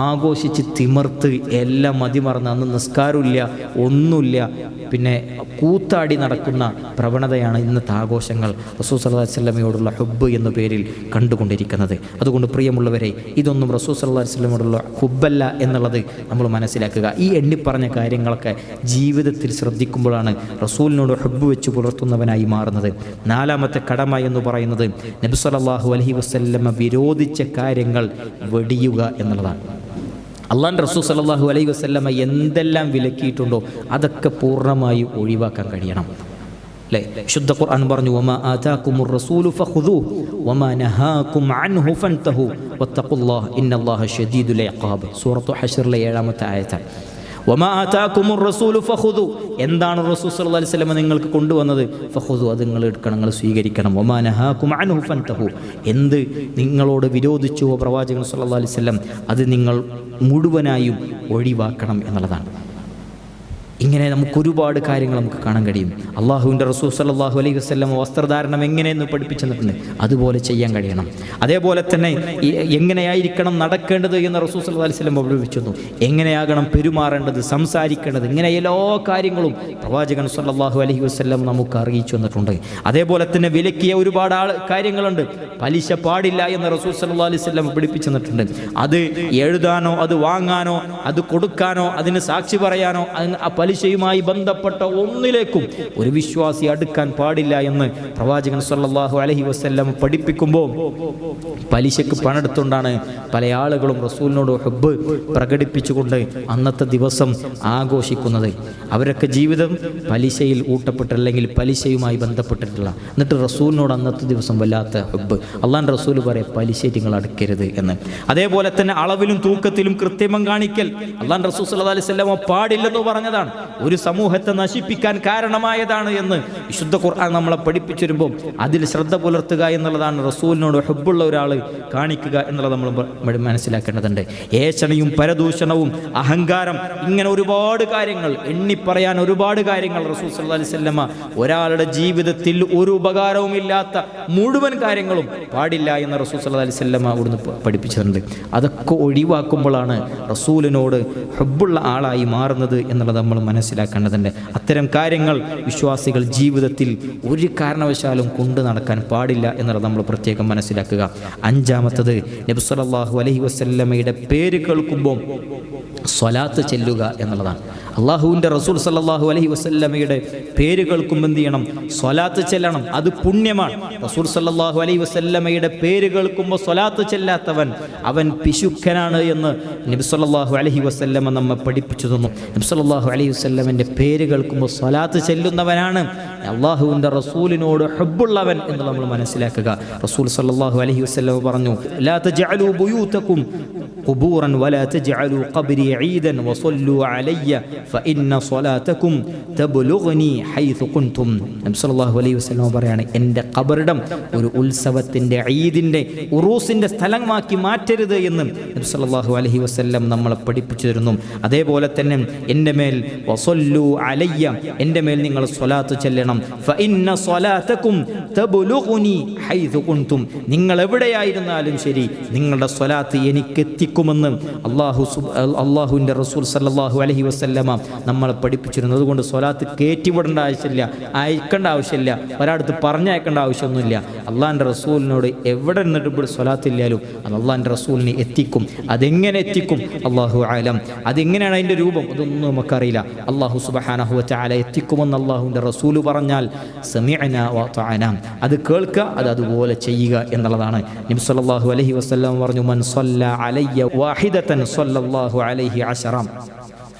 ആഘോഷിച്ച് തിമിർത്ത് എല്ലാം മതിമറന്ന് അന്ന് നിസ്കാരമില്ല, ഒന്നുമില്ല, പിന്നെ കൂത്താടി നടക്കുന്ന പ്രവണതയാണ് ഇന്നത്തെ ആഘോഷങ്ങൾ റസൂൽ സല്ലല്ലാഹു അലൈഹി വസല്ലമയോടുള്ള ഹുബ്ബ് എന്ന പേരിൽ കണ്ടുകൊണ്ടിരിക്കുന്നത്. അതുകൊണ്ട് പ്രിയമുള്ളവരെ, ഇതൊന്നും റസൂൽ സല്ലല്ലാഹു അലൈഹി വസല്ലമയോടുള്ള ഹുബ്ബല്ല എന്നുള്ളത് നമ്മൾ മനസ്സിലാക്കുക. ഈ എണ്ണിപ്പറഞ്ഞ കാര്യങ്ങളൊക്കെ ജീവിതത്തിൽ ശ്രദ്ധിക്കുമ്പോഴാണ് റസൂലിനോട് ഹുബ്ബ് വെച്ച് പുലർത്തുന്നവനായി മാറുന്നത്. 4-മത്തെ കടമ എന്ന് പറയുന്നത് നബി സല്ലല്ലാഹു അലൈഹി വസല്ലമ വിരോധിച്ച കാര്യങ്ങൾ വെടിയുക എന്നുള്ളതാണ്. അള്ളാഹുവിൻ്റെ റസൂൽ സല്ലല്ലാഹു അലൈഹി വസല്ലമ എന്തെല്ലാം വിലക്കിയിട്ടുണ്ടോ അതൊക്കെ പൂർണ്ണമായി ഒഴിവാക്കാൻ കഴിയണം. അല്ലേ, ശുദ്ധ ഖുർആൻ പറഞ്ഞു, വമാ ആതാകുമുർ റസൂലു ഫഖുദൂഹു വമാ നഹാകും അൻഹു ഫൻതഹു വത്തഖുല്ലാഹ ഇന്നല്ലാഹ ശദീദുൽ ഇഖാബ്. സൂറത്തു ഹശ്റിലെ 7-മത്തെ ആയത്താണ്. വമാ ആതാകുമുർ റസൂലു ഫഖുദൂ, എന്താണ് റസൂൽ സല്ലല്ലാഹു അലൈഹി വസല്ലം നിങ്ങൾക്ക് കൊണ്ടുവന്നത്? ഫഖുദൂ, അത് നിങ്ങൾ എടുക്കണം, നിങ്ങൾ സ്വീകരിക്കണം. വമാ നഹാകും അൻഹു ഫൻതഹു, എന്ത് നിങ്ങളോട് വിരോധിച്ചുവോ പ്രവാചകൻ സല്ലല്ലാഹു അലൈഹി വസല്ലം അത് നിങ്ങൾ മുഴുവനായും ഒഴിവാക്കണം എന്നുള്ളതാണ്. ഇങ്ങനെ നമുക്ക് ഒരുപാട് കാര്യങ്ങൾ നമുക്ക് കാണാൻ കഴിയും. അള്ളാഹുവിൻ്റെ റസൂൽ സല്ലല്ലാഹു അലൈഹി വസല്ലം വസ്ത്രധാരണം എങ്ങനെയെന്ന് പഠിപ്പിച്ചു തന്നിട്ടുണ്ട്, അതുപോലെ ചെയ്യാൻ കഴിയണം. അതേപോലെ തന്നെ എങ്ങനെയായിരിക്കണം നടക്കേണ്ടത് എന്ന് റസൂൽ സല്ലല്ലാഹു അലൈഹി വസല്ലം പഠിപ്പിച്ചു. എങ്ങനെയാകണം പെരുമാറേണ്ടത്, സംസാരിക്കേണ്ടത്, ഇങ്ങനെ എല്ലാ കാര്യങ്ങളും പ്രവാചകൻ സല്ലല്ലാഹു അലൈഹി വസല്ലം നമുക്ക് അറിയിച്ചു തന്നിട്ടുണ്ട്. അതേപോലെ തന്നെ വിലക്കിയ ഒരുപാട് കാര്യങ്ങളുണ്ട്. പലിശ പാടില്ല എന്ന് റസൂൽ സല്ലല്ലാഹു അലൈഹി വസല്ലം പഠിപ്പിച്ചു തന്നിട്ടുണ്ട്. അത് എഴുതാനോ അത് വാങ്ങാനോ അത് കൊടുക്കാനോ അതിന് സാക്ഷി പറയാനോ പലിശയുമായി ബന്ധപ്പെട്ട ഒന്നിലേക്കും ഒരു വിശ്വാസി അടുക്കാൻ പാടില്ല എന്ന് പ്രവാചകൻ സല്ലല്ലാഹു അലൈഹി വസല്ലം പഠിപ്പിക്കുമ്പോൾ പലിശക്ക് പണമെടുത്തുകൊണ്ടാണ് പല ആളുകളും റസൂലിനോട് ഹുബ്ബ് പ്രകടിപ്പിച്ചുകൊണ്ട് അന്നത്തെ ദിവസം ആഘോഷിക്കുന്നത്. അവരൊക്കെ ജീവിതം പലിശയിൽ ഊട്ടപ്പെട്ടില്ലെങ്കിൽ പലിശയുമായി ബന്ധപ്പെട്ടിട്ടുള്ള, എന്നിട്ട് റസൂലിനോട് അന്നത്തെ ദിവസം വല്ലാത്ത ഹുബ്ബ്. അള്ളാഹുവിൻ്റെ റസൂൽ പറയും പലിശ നിങ്ങൾ അടുക്കരുത് എന്ന്. അതേപോലെ തന്നെ അളവിലും തൂക്കത്തിലും കൃത്രിമം കാണിക്കൽ അള്ളാഹുവിൻ്റെ റസൂൽ സല്ലല്ലാഹു അലൈഹി വസല്ലം പാടില്ലെന്ന് പറഞ്ഞതാണ്. ഒരു സമൂഹത്തെ നശിപ്പിക്കാൻ കാരണമായതാണ് എന്ന് വിശുദ്ധ ഖുർആൻ നമ്മളെ പഠിപ്പിച്ചു വരുമ്പോൾ അതിൽ ശ്രദ്ധ പുലർത്തുക എന്നുള്ളതാണ്. റസൂലിനോട് ഹുബ്ബുള്ള ഒരാൾ കാണിക്കുക എന്നുള്ളത് നമ്മൾ മനസ്സിലാക്കേണ്ടതുണ്ട്. ഏഷണിയും പരദൂഷണവും അഹങ്കാരം, ഇങ്ങനെ ഒരുപാട് കാര്യങ്ങൾ, എണ്ണിപ്പറയാൻ ഒരുപാട് കാര്യങ്ങൾ റസൂൽ സല്ലല്ലാഹു അലൈഹി വസല്ലം ഒരാളുടെ ജീവിതത്തിൽ ഒരു ഉപകാരവുമില്ലാത്ത മുഴുവൻ കാര്യങ്ങളും പാടില്ല എന്ന് റസൂൽ സല്ലല്ലാഹു അലൈഹി വസല്ലം അവിടുന്ന് പഠിപ്പിച്ചിട്ടുണ്ട്. അതൊക്കെ ഒഴിവാക്കുമ്പോഴാണ് റസൂലിനോട് ഹുബ്ബുള്ള ആളായി മാറുന്നത് എന്നുള്ളത് നമ്മൾ മനസ്സിലാക്കേണ്ടതുണ്ട്. അത്തരം കാര്യങ്ങൾ വിശ്വാസികൾ ജീവിതത്തിൽ ഒരു കാരണവശാലും കൊണ്ടു നടക്കാൻ പാടില്ല എന്നുള്ളത് നമ്മൾ പ്രത്യേകം മനസ്സിലാക്കുക. അഞ്ചാമത്തത് നബി സല്ലല്ലാഹു അലൈഹി വസല്ലമയുടെ പേര് കേൾക്കുമ്പോൾ സ്വലാത്ത് ചെല്ലുക എന്നുള്ളതാണ്. അള്ളാഹുവിൻ്റെ റസൂൽ സല്ലല്ലാഹു അലൈഹി വസല്ലമയുടെ പേര് കേൾക്കുമ്പോൾ എന്ത് ചെയ്യണം? സ്വലാത്ത് ചെല്ലണം. അത് പുണ്യമാണ്. റസൂൽ സല്ലല്ലാഹു അലൈഹി വസല്ലമയുടെ പേര് കേൾക്കുമ്പോൾ സ്വലാത്ത് ചെല്ലാത്തവൻ അവൻ പിശുക്കനാണ് എന്ന് നബി സല്ലല്ലാഹു അലൈഹി വസല്ലമ നമ്മെ പഠിപ്പിച്ചു തന്നു. നബി സല്ലല്ലാഹു അലൈഹി വസല്ലമൻ്റെ പേര് കേൾക്കുമ്പോൾ സ്വലാത്ത് ചെല്ലുന്നവനാണ് അള്ളാഹുവിൻ്റെ റസൂലിനോട് ഹുബ്ബുള്ളവൻ എന്ന് നമ്മൾ മനസ്സിലാക്കുക. റസൂൽ സല്ലല്ലാഹു അലൈഹി വസല്ലമ പറഞ്ഞു, ലാ തജഅലൂ ബുയൂതകും ഖുബൂറൻ വലാ തജഅലൂ ഖബ്രി ഈദൻ വസല്ലൂ അലയ്യ ഫഇന്ന സ്വലാതകും തബ്ലുഗ്നി ഹൈതു കുൻതും. നബി സല്ലല്ലാഹു അലൈഹി വസല്ലം പറയാണ്, എൻ്റെ ഖബറിടം ഒരു ഉത്സവത്തിൻ്റെ, ഈദിൻ്റെ, ഉറൂസിൻ്റെ സ്ഥലമാക്കി മാറ്റരുത് എന്ന് നബി സല്ലല്ലാഹു അലൈഹി വസല്ലം നമ്മളെ പഠിപ്പിച്ചു തരുന്നു. അതേപോലെ തന്നെ എൻ്റെ മേൽ വസല്ലൂ അലയ്യ, എൻ്റെ മേൽ നിങ്ങൾ സ്വലാത്ത് ചെല്ലണം. ഫഇന്ന സ്വലാതകും തബ്ലുഗ്നി ഹൈതു കുൻതും, നിങ്ങൾ എവിടെയായിരുന്നാലും ശരി നിങ്ങളുടെ സ്വലാത്ത് എനിക്ക് എത്തിക്കുമെന്ന് അള്ളാഹുവിൻ്റെ റസൂൽ സല്ലല്ലാഹു അലൈഹി വസല്ലമ നമ്മളെ പഠിപ്പിച്ചിരുന്നു. അതുകൊണ്ട് സ്വലാത്ത് കയറ്റിവിടേണ്ട ആവശ്യമില്ല, അയക്കേണ്ട ആവശ്യമില്ല, ഒരാടുത്ത് പറഞ്ഞയക്കേണ്ട ആവശ്യമൊന്നുമില്ല. അള്ളാഹിൻ്റെ റസൂലിനോട് എവിടെ നിന്നിട്ട് ഇവിടെ സ്വലാത്തില്ലാലും അത് അള്ളാഹിൻ്റെ റസൂലിനെ എത്തിക്കും. അതെങ്ങനെ എത്തിക്കും? അള്ളാഹു ആലം. അതെങ്ങനെയാണ് അതിൻ്റെ രൂപം? അതൊന്നും നമുക്കറിയില്ല. അള്ളാഹു സുബ്ഹാനഹു വ തആല എത്തിക്കുമെന്ന് അള്ളാഹുവിൻ്റെ റസൂല് പറഞ്ഞാൽ സമിഅനാ വ അത്അനാ, അത് കേൾക്കുക, അത് അതുപോലെ ചെയ്യുക എന്നുള്ളതാണ്. നബി സല്ലല്ലാഹു അലൈഹി വസല്ലം പറഞ്ഞു, മൻ സല്ല അലയ്യ വാഹിദതൻ സല്ലല്ലാഹു അലൈഹി അശറ,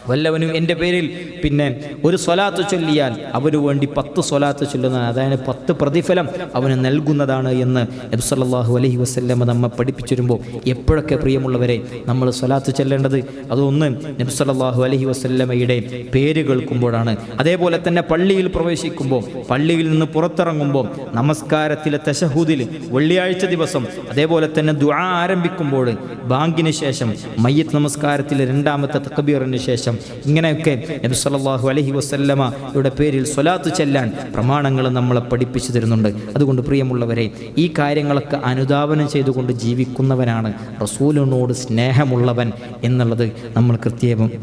വല്ലവനും എൻ്റെ പേരിൽ പിന്നെ ഒരു സ്വലാത്ത് ചൊല്ലിയാൽ അവന് വേണ്ടി 10 സ്വലാത്ത് ചൊല്ലുന്നതാണ്, അതായത് 10 പ്രതിഫലം അവന് നൽകുന്നതാണ് എന്ന് നബി സല്ലല്ലാഹു അലൈഹി വസല്ലം നമ്മെ പഠിപ്പിച്ചു വരുമ്പോൾ എപ്പോഴൊക്കെ പ്രിയമുള്ളവരെ നമ്മൾ സ്വലാത്ത് ചൊല്ലേണ്ടത്? അതൊന്ന് നബി സല്ലല്ലാഹു അലൈഹി വസല്ലമയുടെ പേര് കേൾക്കുമ്പോഴാണ്. അതേപോലെ തന്നെ പള്ളിയിൽ പ്രവേശിക്കുമ്പോൾ, പള്ളിയിൽ നിന്ന് പുറത്തിറങ്ങുമ്പോൾ, നമസ്കാരത്തിലെ തശഹുദിൽ വെള്ളിയാഴ്ച ദിവസം, അതേപോലെ തന്നെ ദുആ ആരംഭിക്കുമ്പോൾ, ബാങ്കിന് ശേഷം, മയ്യിത്ത് നമസ്കാരത്തിലെ 2ാമത്തെ തക്ബീറിന് ശേഷം, ഇങ്ങനെയൊക്കെ നബി സല്ലല്ലാഹു അലൈഹി വസല്ലമയുടെ പേരിൽ സ്വലാത്ത് ചെല്ലാൻ പ്രമാണങ്ങൾ നമ്മളെ പഠിപ്പിച്ചു തരുന്നുണ്ട്. അതുകൊണ്ട് പ്രിയമുള്ളവരെ, ഈ കാര്യങ്ങളൊക്കെ അനുധാവനം ചെയ്തുകൊണ്ട് ജീവിക്കുന്നവനാണ് റസൂലിനോട് സ്നേഹമുള്ളവൻ എന്നുള്ളത് നമ്മൾ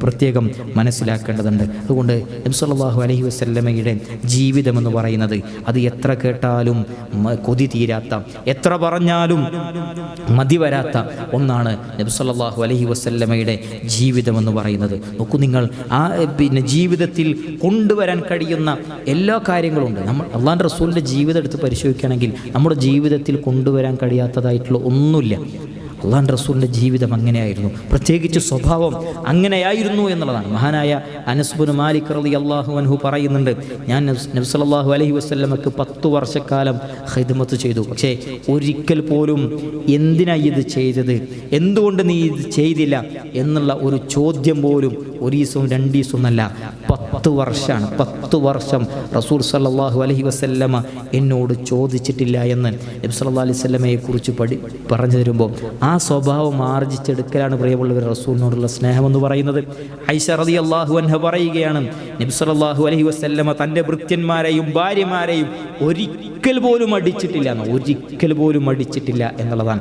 പ്രത്യേകം മനസ്സിലാക്കേണ്ടതുണ്ട്. അതുകൊണ്ട് നബി സല്ലല്ലാഹു അലൈഹി വസല്ലമയുടെ ജീവിതമെന്ന് പറയുന്നത് അത് എത്ര കേട്ടാലും കൊതി തീരാത്ത, എത്ര പറഞ്ഞാലും മതി വരാത്ത ഒന്നാണ് നബി സല്ലല്ലാഹു അലൈഹി വസല്ലമയുടെ ജീവിതമെന്ന് പറയുന്നത്. നോക്കൂ നിങ്ങൾ, ആ പിന്നെ ജീവിതത്തിൽ കൊണ്ടുവരാൻ കഴിയുന്ന എല്ലാ കാര്യങ്ങളുണ്ട്. നമ്മൾ അള്ളാഹുവിൻ്റെ റസൂലിൻ്റെ ജീവിതം എടുത്ത് പരിശോധിക്കുകയാണെങ്കിൽ നമ്മുടെ ജീവിതത്തിൽ കൊണ്ടുവരാൻ കഴിയാത്തതായിട്ടുള്ള ഒന്നുമില്ല. അള്ളാഹുവിൻ്റെ റസൂലിൻ്റെ ജീവിതം അങ്ങനെയായിരുന്നു, പ്രത്യേകിച്ച് സ്വഭാവം അങ്ങനെയായിരുന്നു എന്നുള്ളതാണ്. മഹാനായ അനസ് ബിൻ മാലിക് റളിയല്ലാഹു അൻഹു പറയുന്നുണ്ട്, ഞാൻ നബി സല്ലല്ലാഹു അലൈഹി വസല്ലമക്ക് 10 വർഷക്കാലം ഖിദ്മത്ത് ചെയ്തു. പക്ഷേ ഒരിക്കൽ പോലും എന്തിനാ ഇത് ചെയ്തത്, എന്തുകൊണ്ട് നീ ഇത് ചെയ്തില്ല എന്നുള്ള ഒരു ചോദ്യം പോലും ഒരു ദിവസവും 2 ദിവസവും അല്ല, 10 വർഷമാണ്. 10 വർഷം റസൂൽ സല്ലല്ലാഹു അലൈഹി വസല്ലമ എന്നോട് ചോദിച്ചിട്ടില്ല എന്ന് നബി സല്ലല്ലാഹു അലൈഹി വസല്ലമയെ കുറിച്ച് പറഞ്ഞു തരുമ്പോൾ ആ സ്വഭാവം ആർജിച്ചെടുക്കലാണ് പ്രിയമുള്ളവർ റസൂലിനോടുള്ള സ്നേഹമെന്ന് പറയുന്നത്. ഐഷ റളിയല്ലാഹു അൻഹ പറയുകയാണ്, നബി സല്ലല്ലാഹു അലൈഹി വസല്ലമ തൻ്റെ ഭൃത്യന്മാരെയും ഭാര്യമാരെയും ഒരിക്കൽ പോലും അടിച്ചിട്ടില്ല എന്നുള്ളതാണ്.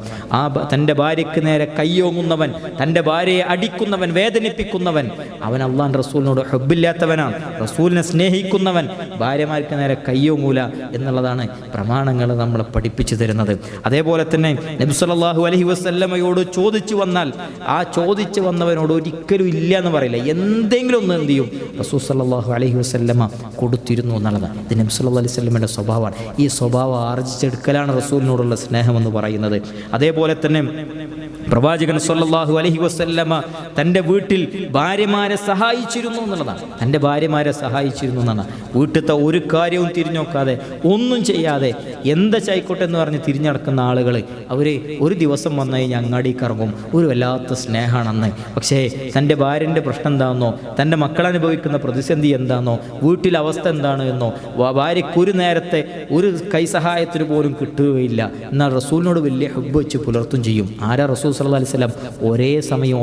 തൻ്റെ ഭാര്യയ്ക്ക് നേരെ കയ്യോങ്ങുന്നവൻ, തൻ്റെ ഭാര്യയെ അടിക്കുന്നവൻ, വേദനിപ്പിക്കുന്നവൻ, അവൻ അള്ളാഹുവിൻ്റെ റസൂലിനോട് ഹബ്ബില്ലാത്തവനാണ്. റസൂലിനെ സ്നേഹിക്കുന്നവൻ ഭാര്യമാർക്ക് നേരെ കയ്യോങ്ങൂല എന്നുള്ളതാണ് പ്രമാണങ്ങൾ നമ്മളെ പഠിപ്പിച്ചു തരുന്നത്. അതേപോലെ തന്നെ നബി സല്ലല്ലാഹു അലൈഹി വസല്ലമയോട് ചോദിച്ചു വന്നാൽ ആ ചോദിച്ചു വന്നവനോട് ഒരിക്കലും ഇല്ല എന്ന് പറയില്ല. എന്തെങ്കിലും ഒന്ന് എന്ത് ചെയ്യും? റസൂൽ സല്ലല്ലാഹു അലൈഹി വസല്ലമ കൊടുത്തിരുന്നു എന്നുള്ളതാണ്. ഇത് നബി സല്ലല്ലാഹു അലൈഹി വസല്ലമയുടെ സ്വഭാവമാണ്. ഈ സ്വഭാവം ആർജിച്ചെടുക്കലാണ് റസൂലിനോടുള്ള സ്നേഹമെന്ന് പറയുന്നത്. അതേപോലെ തന്നെ പ്രവാചകൻ സല്ലല്ലാഹു അലൈഹി വസല്ലമ തൻ്റെ വീട്ടിൽ ഭാര്യമാരെ സഹായിച്ചിരുന്നു എന്നുള്ളതാണ്. തൻ്റെ ഭാര്യമാരെ സഹായിച്ചിരുന്നു എന്നാണ്. വീട്ടിലത്തെ ഒരു കാര്യവും തിരിഞ്ഞോക്കാതെ ഒന്നും ചെയ്യാതെ എന്താ ചായിക്കോട്ടെ എന്ന് പറഞ്ഞ് തിരിഞ്ഞടക്കുന്ന ആളുകൾ അവർ ഒരു ദിവസം വന്നു കഴിഞ്ഞാൽ അങ്ങാടിക്ക് ഇറങ്ങും. ഒരു വല്ലാത്ത സ്നേഹമാണെന്ന്. പക്ഷേ തൻ്റെ ഭാര്യൻ്റെ പ്രശ്നം എന്താണെന്നോ, തൻ്റെ മക്കളനുഭവിക്കുന്ന പ്രതിസന്ധി എന്താണെന്നോ, വീട്ടിലെ അവസ്ഥ എന്താണ് എന്നോ ഭാര്യയ്ക്ക് ഒരു നേരത്തെ ഒരു കൈസഹായത്തിന് പോലും കിട്ടുകയില്ല. എന്നാൽ റസൂലിനോട് വലിയ ഹബ്ബ് വെച്ച് പുലർത്തും ചെയ്യും. ആരാ? റസൂൽ സല്ലല്ലാഹു അലൈഹി വസല്ലം. ഒരേ സമയം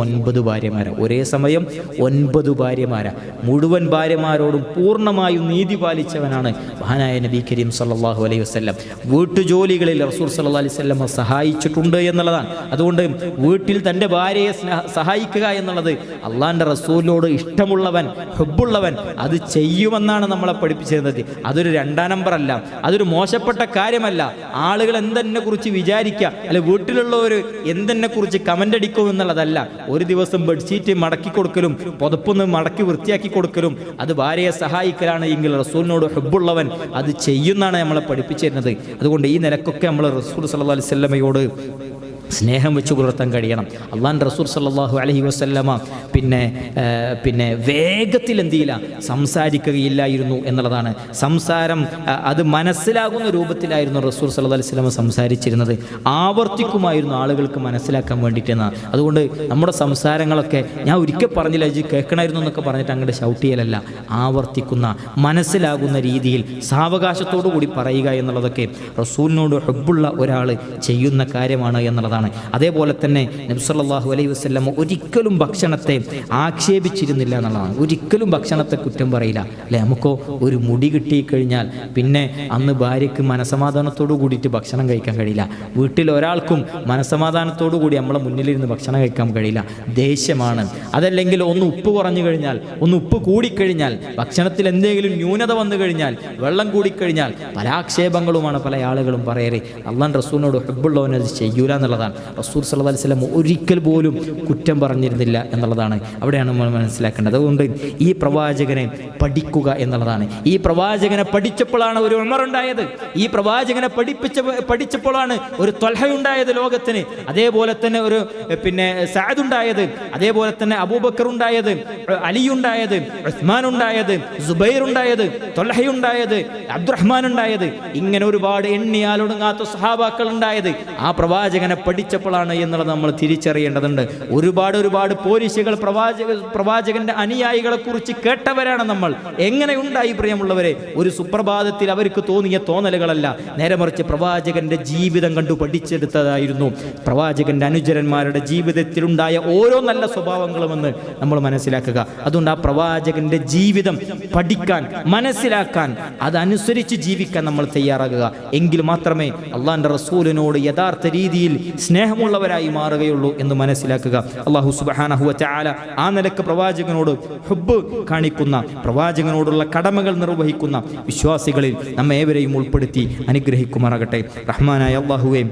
9 ഭാര്യമാരാ. മുഴുവൻ ഭാര്യമാരോടും പൂർണ്ണമായും നീതി പാലിച്ചവനാണ് മഹാനായ നബി കരീം സല്ലല്ലാഹു അലൈഹി വസല്ലം. വീട്ടുജോലികളിൽ റസൂൽ സല്ലല്ലാഹു അലൈഹി വസല്ലം സഹായിച്ചിട്ടുണ്ട് എന്നുള്ളതാണ്. അതുകൊണ്ട് വീട്ടിൽ തൻ്റെ ഭാര്യയെ സഹായിക്കുക എന്നുള്ളത് അള്ളാഹിൻ്റെ റസൂലിനോട് ഇഷ്ടമുള്ളവൻ, ഹബ്ബുള്ളവൻ അത് ചെയ്യുമെന്നാണ് നമ്മളെ പഠിപ്പിച്ചിരുന്നത്. അതൊരു 2ാം നമ്പറല്ല, അതൊരു മോശപ്പെട്ട കാര്യമല്ല. ആളുകൾ എന്തെന്നെ കുറിച്ച് വിചാരിക്കുക, അല്ലെ വീട്ടിലുള്ളവർ എന്തെന്നെ കുറിച്ച് കമൻ്റ് അടിക്കും എന്നുള്ളതല്ല. ഒരു ദിവസം ബെഡ്ഷീറ്റ് മടക്കി കൊടുക്കലും പുതപ്പൊന്ന് മടക്കി വൃത്തിയാക്കി കൊടുക്കലും അത് ഭാര്യയെ സഹായിക്കലാണ് എങ്കിൽ റസൂലിനോട് ഹബ്ബുള്ളവൻ അത് ചെയ്യുന്നതാണ് നമ്മളെ പഠിപ്പിച്ചിരുന്നത്. അതുകൊണ്ട് ഈ നിലക്കൊക്കെ നമ്മൾ റസൂൽ സല്ലല്ലാഹു അലൈഹി വസല്ലമയോട് സ്നേഹം വെച്ച് പുലർത്താൻ കഴിയണം. അള്ളാഹുവിൻ്റെ റസൂൽ സല്ലല്ലാഹു അലൈഹി വസല്ലമ പിന്നെ വേഗത്തിൽ എന്തിയില്ല സംസാരിക്കുകയില്ലായിരുന്നു എന്നുള്ളതാണ്. സംസാരം അത് മനസ്സിലാകുന്ന രൂപത്തിലായിരുന്നു റസൂൽ സല്ലല്ലാഹു അലൈഹി വസല്ലമ സംസാരിച്ചിരുന്നത്. ആവർത്തിക്കുമായിരുന്നു ആളുകൾക്ക് മനസ്സിലാക്കാൻ വേണ്ടിയിട്ടെന്നാണ്. അതുകൊണ്ട് നമ്മുടെ സംസാരങ്ങളൊക്കെ ഞാൻ ഒരിക്കൽ പറഞ്ഞില്ല ഇത് കേൾക്കണമായിരുന്നു എന്നൊക്കെ പറഞ്ഞിട്ട് അങ്ങോട്ട് ഷൗട്ട് ചെയ്യലല്ല, ആവർത്തിക്കുന്ന മനസ്സിലാകുന്ന രീതിയിൽ സാവകാശത്തോടു കൂടി പറയുക എന്നുള്ളതൊക്കെ റസൂലിനോട് ഹബ്ബുള്ള ഒരാൾ ചെയ്യുന്ന കാര്യമാണ് എന്നുള്ളതാണ്. അതേപോലെ തന്നെ നബി സല്ലല്ലാഹു അലൈഹി വസല്ലം ഒരിക്കലും ഭക്ഷണത്തെ ആക്ഷേപിച്ചിരുന്നില്ല എന്നുള്ളതാണ്. ഒരിക്കലും ഭക്ഷണത്തെ കുറ്റം പറയില്ല. അല്ലെ, നമുക്കോ ഒരു മുടി കിട്ടിക്കഴിഞ്ഞാൽ പിന്നെ അന്ന് ഭാര്യയ്ക്ക് മനസമാധാനത്തോടു കൂടിയിട്ട് ഭക്ഷണം കഴിക്കാൻ കഴിയില്ല. വീട്ടിൽ ഒരാൾക്കും മനസമാധാനത്തോടു കൂടി നമ്മളെ മുന്നിലിരുന്ന് ഭക്ഷണം കഴിക്കാൻ കഴിയില്ല. ദേഷ്യമാണ്. അതല്ലെങ്കിൽ ഒന്ന് ഉപ്പ് കുറഞ്ഞു കഴിഞ്ഞാൽ, ഒന്ന് ഉപ്പ് കൂടിക്കഴിഞ്ഞാൽ, ഭക്ഷണത്തിൽ എന്തെങ്കിലും ന്യൂനത വന്നു കഴിഞ്ഞാൽ, വെള്ളം കൂടിക്കഴിഞ്ഞാൽ പല ആക്ഷേപങ്ങളുമാണ് പല ആളുകളും പറയാറ്. അള്ളാഹുവിൻ്റെ റസൂലിനോട് ഹബ്ബുള്ളവനത് ചെയ്യൂല എന്നുള്ളതാണ്. റസൂൽ സല്ലല്ലാഹു അലൈഹി വസല്ലം ഒരിക്കൽ പോലും കുറ്റം പറഞ്ഞിരുന്നില്ല എന്നുള്ളതാണ്. അവിടെയാണ് നമ്മൾ മനസ്സിലാക്കേണ്ടത്. അതുകൊണ്ട് ഈ പ്രവാചകനെ പഠിക്കുക എന്നുള്ളതാണ്. ഈ പ്രവാചകനെ പഠിച്ചപ്പോഴാണ് ഒരു ഉമർ ഉണ്ടായത്. ഈ പ്രവാചകനെ പഠിച്ചപ്പോഴാണ് ഒരു ത്വൽഹ ഉണ്ടായത് ലോകത്തിന്. അതേപോലെ തന്നെ ഒരു സഅദ് ഉണ്ടായത്. അതേപോലെ തന്നെ അബൂബക്കർ ഉണ്ടായത്, അലി ഉണ്ടായത്, ഉസ്മാൻ ഉണ്ടായത്, സുബൈർ ഉണ്ടായത്, ത്വൽഹ ഉണ്ടായത്, അബ്ദുറഹ്മാൻ ഉണ്ടായത്. ഇങ്ങനെ ഒരുപാട് എണ്ണിയാലൊടുങ്ങാത്ത സ്വഹാബാക്കൾ ഉണ്ടായത് ആ പ്രവാചകനെ പഠിച്ചപ്പോഴാണ് എന്നുള്ളത് നമ്മൾ തിരിച്ചറിയേണ്ടതുണ്ട്. ഒരുപാട് പോലീസുകൾ പ്രവാചകന്റെ അനുയായികളെ കുറിച്ച് കേട്ടവരാണ് നമ്മൾ. എങ്ങനെ ഉണ്ടായി പ്രിയമുള്ളവരെ? ഒരു സുപ്രഭാതത്തിൽ അവർക്ക് തോന്നിയ തോന്നലുകളല്ല, നേരെ മറിച്ച് പ്രവാചകന്റെ ജീവിതം കണ്ടു പഠിച്ചെടുത്തതായിരുന്നു. പ്രവാചകന്റെ അനുചരന്മാരുടെ ജീവിതത്തിലുണ്ടായ ഓരോ നല്ല സ്വഭാവങ്ങളുമെന്ന് നമ്മൾ മനസ്സിലാക്കുക. അതുകൊണ്ട് ആ പ്രവാചകന്റെ ജീവിതം പഠിക്കാൻ, മനസ്സിലാക്കാൻ, അതനുസരിച്ച് ജീവിക്കാൻ നമ്മൾ തയ്യാറാകുക. എങ്കിൽ മാത്രമേ അള്ളാഹിന്റെ റസൂലിനോട് യഥാർത്ഥ രീതിയിൽ സ്നേഹമുള്ളവരായി മാറുകയുള്ളൂ എന്ന് മനസ്സിലാക്കുക. അല്ലാഹു സുബ്ഹാനഹു വ തആല ആ നിലക്ക് പ്രവാചകനോട് ഹുബ്ബ് കാണിക്കുന്ന, പ്രവാചകനോടുള്ള കടമകൾ നിർവഹിക്കുന്ന വിശ്വാസികളിൽ നമ്മെ ഏവരെയും ഉൾപ്പെടുത്തി അനുഗ്രഹിക്കുമാറാകട്ടെ. റഹ്മാനായ അല്ലാഹുവേ,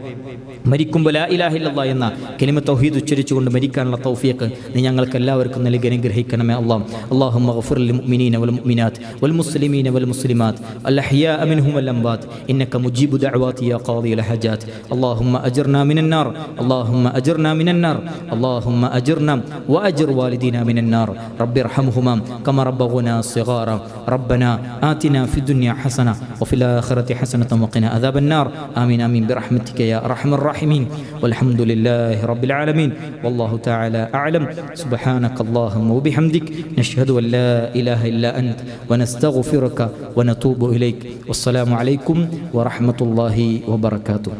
മരിക്കുമ്പോൾ ലാ ഇലാഹ ഇല്ലല്ലാഹ് എന്ന കലിമ തൗഹീദ് ഉച്ചരിച്ചുകൊണ്ട് മരിക്കാനുള്ള തൗഫീഖ് നീ ഞങ്ങൾക്ക് എല്ലാവർക്കും നൽകി അനുഗ്രഹിക്കണമേ അല്ലാഹ്. അല്ലാഹുമ്മ ഗഫിർ ലിൽ മുഅ്മിനീന വൽ മുഅ്മിനാത്ത് വൽ മുസ്ലിമീന വൽ മുസ്ലിമാത്ത് അൽ അഹ്യാഅ മിൻഹും വൽ അംവാത്ത് ഇന്നക മുജീബു ദഅവാതി യാ ഖാദിയൽ ഹജാത്ത്. അല്ലാഹുമ്മ അജിർനാ മിനൻ നാർ, അല്ലാഹുമ്മ അജിർനാ മിനൻ നാർ, അല്ലാഹുമ്മ അജിർനാ വഅജിർ വാലിദീനാ മിനൻ നാർ. റബ്ബി ഇർഹംഹുമാ കമാ റബ്ബഗൂനാ സിഗാറ. റബ്ബനാ ആതിനാ ഫിദ് ദുനിയ ഹസന വഫിൽ ആഖിറതി ഹസനത വഖിനാ അദാബൻ നാർ. ആമീൻ ആമീൻ ബിറഹ്മതിക യാ അർഹമർ الراحمين والحمد لله رب العالمين والله تعالى أعلم. سبحانك اللهم وبحمدك نشهد أن لا إله إلا أنت ونستغفرك ونتوب إليك. والسلام عليكم ورحمة الله وبركاته.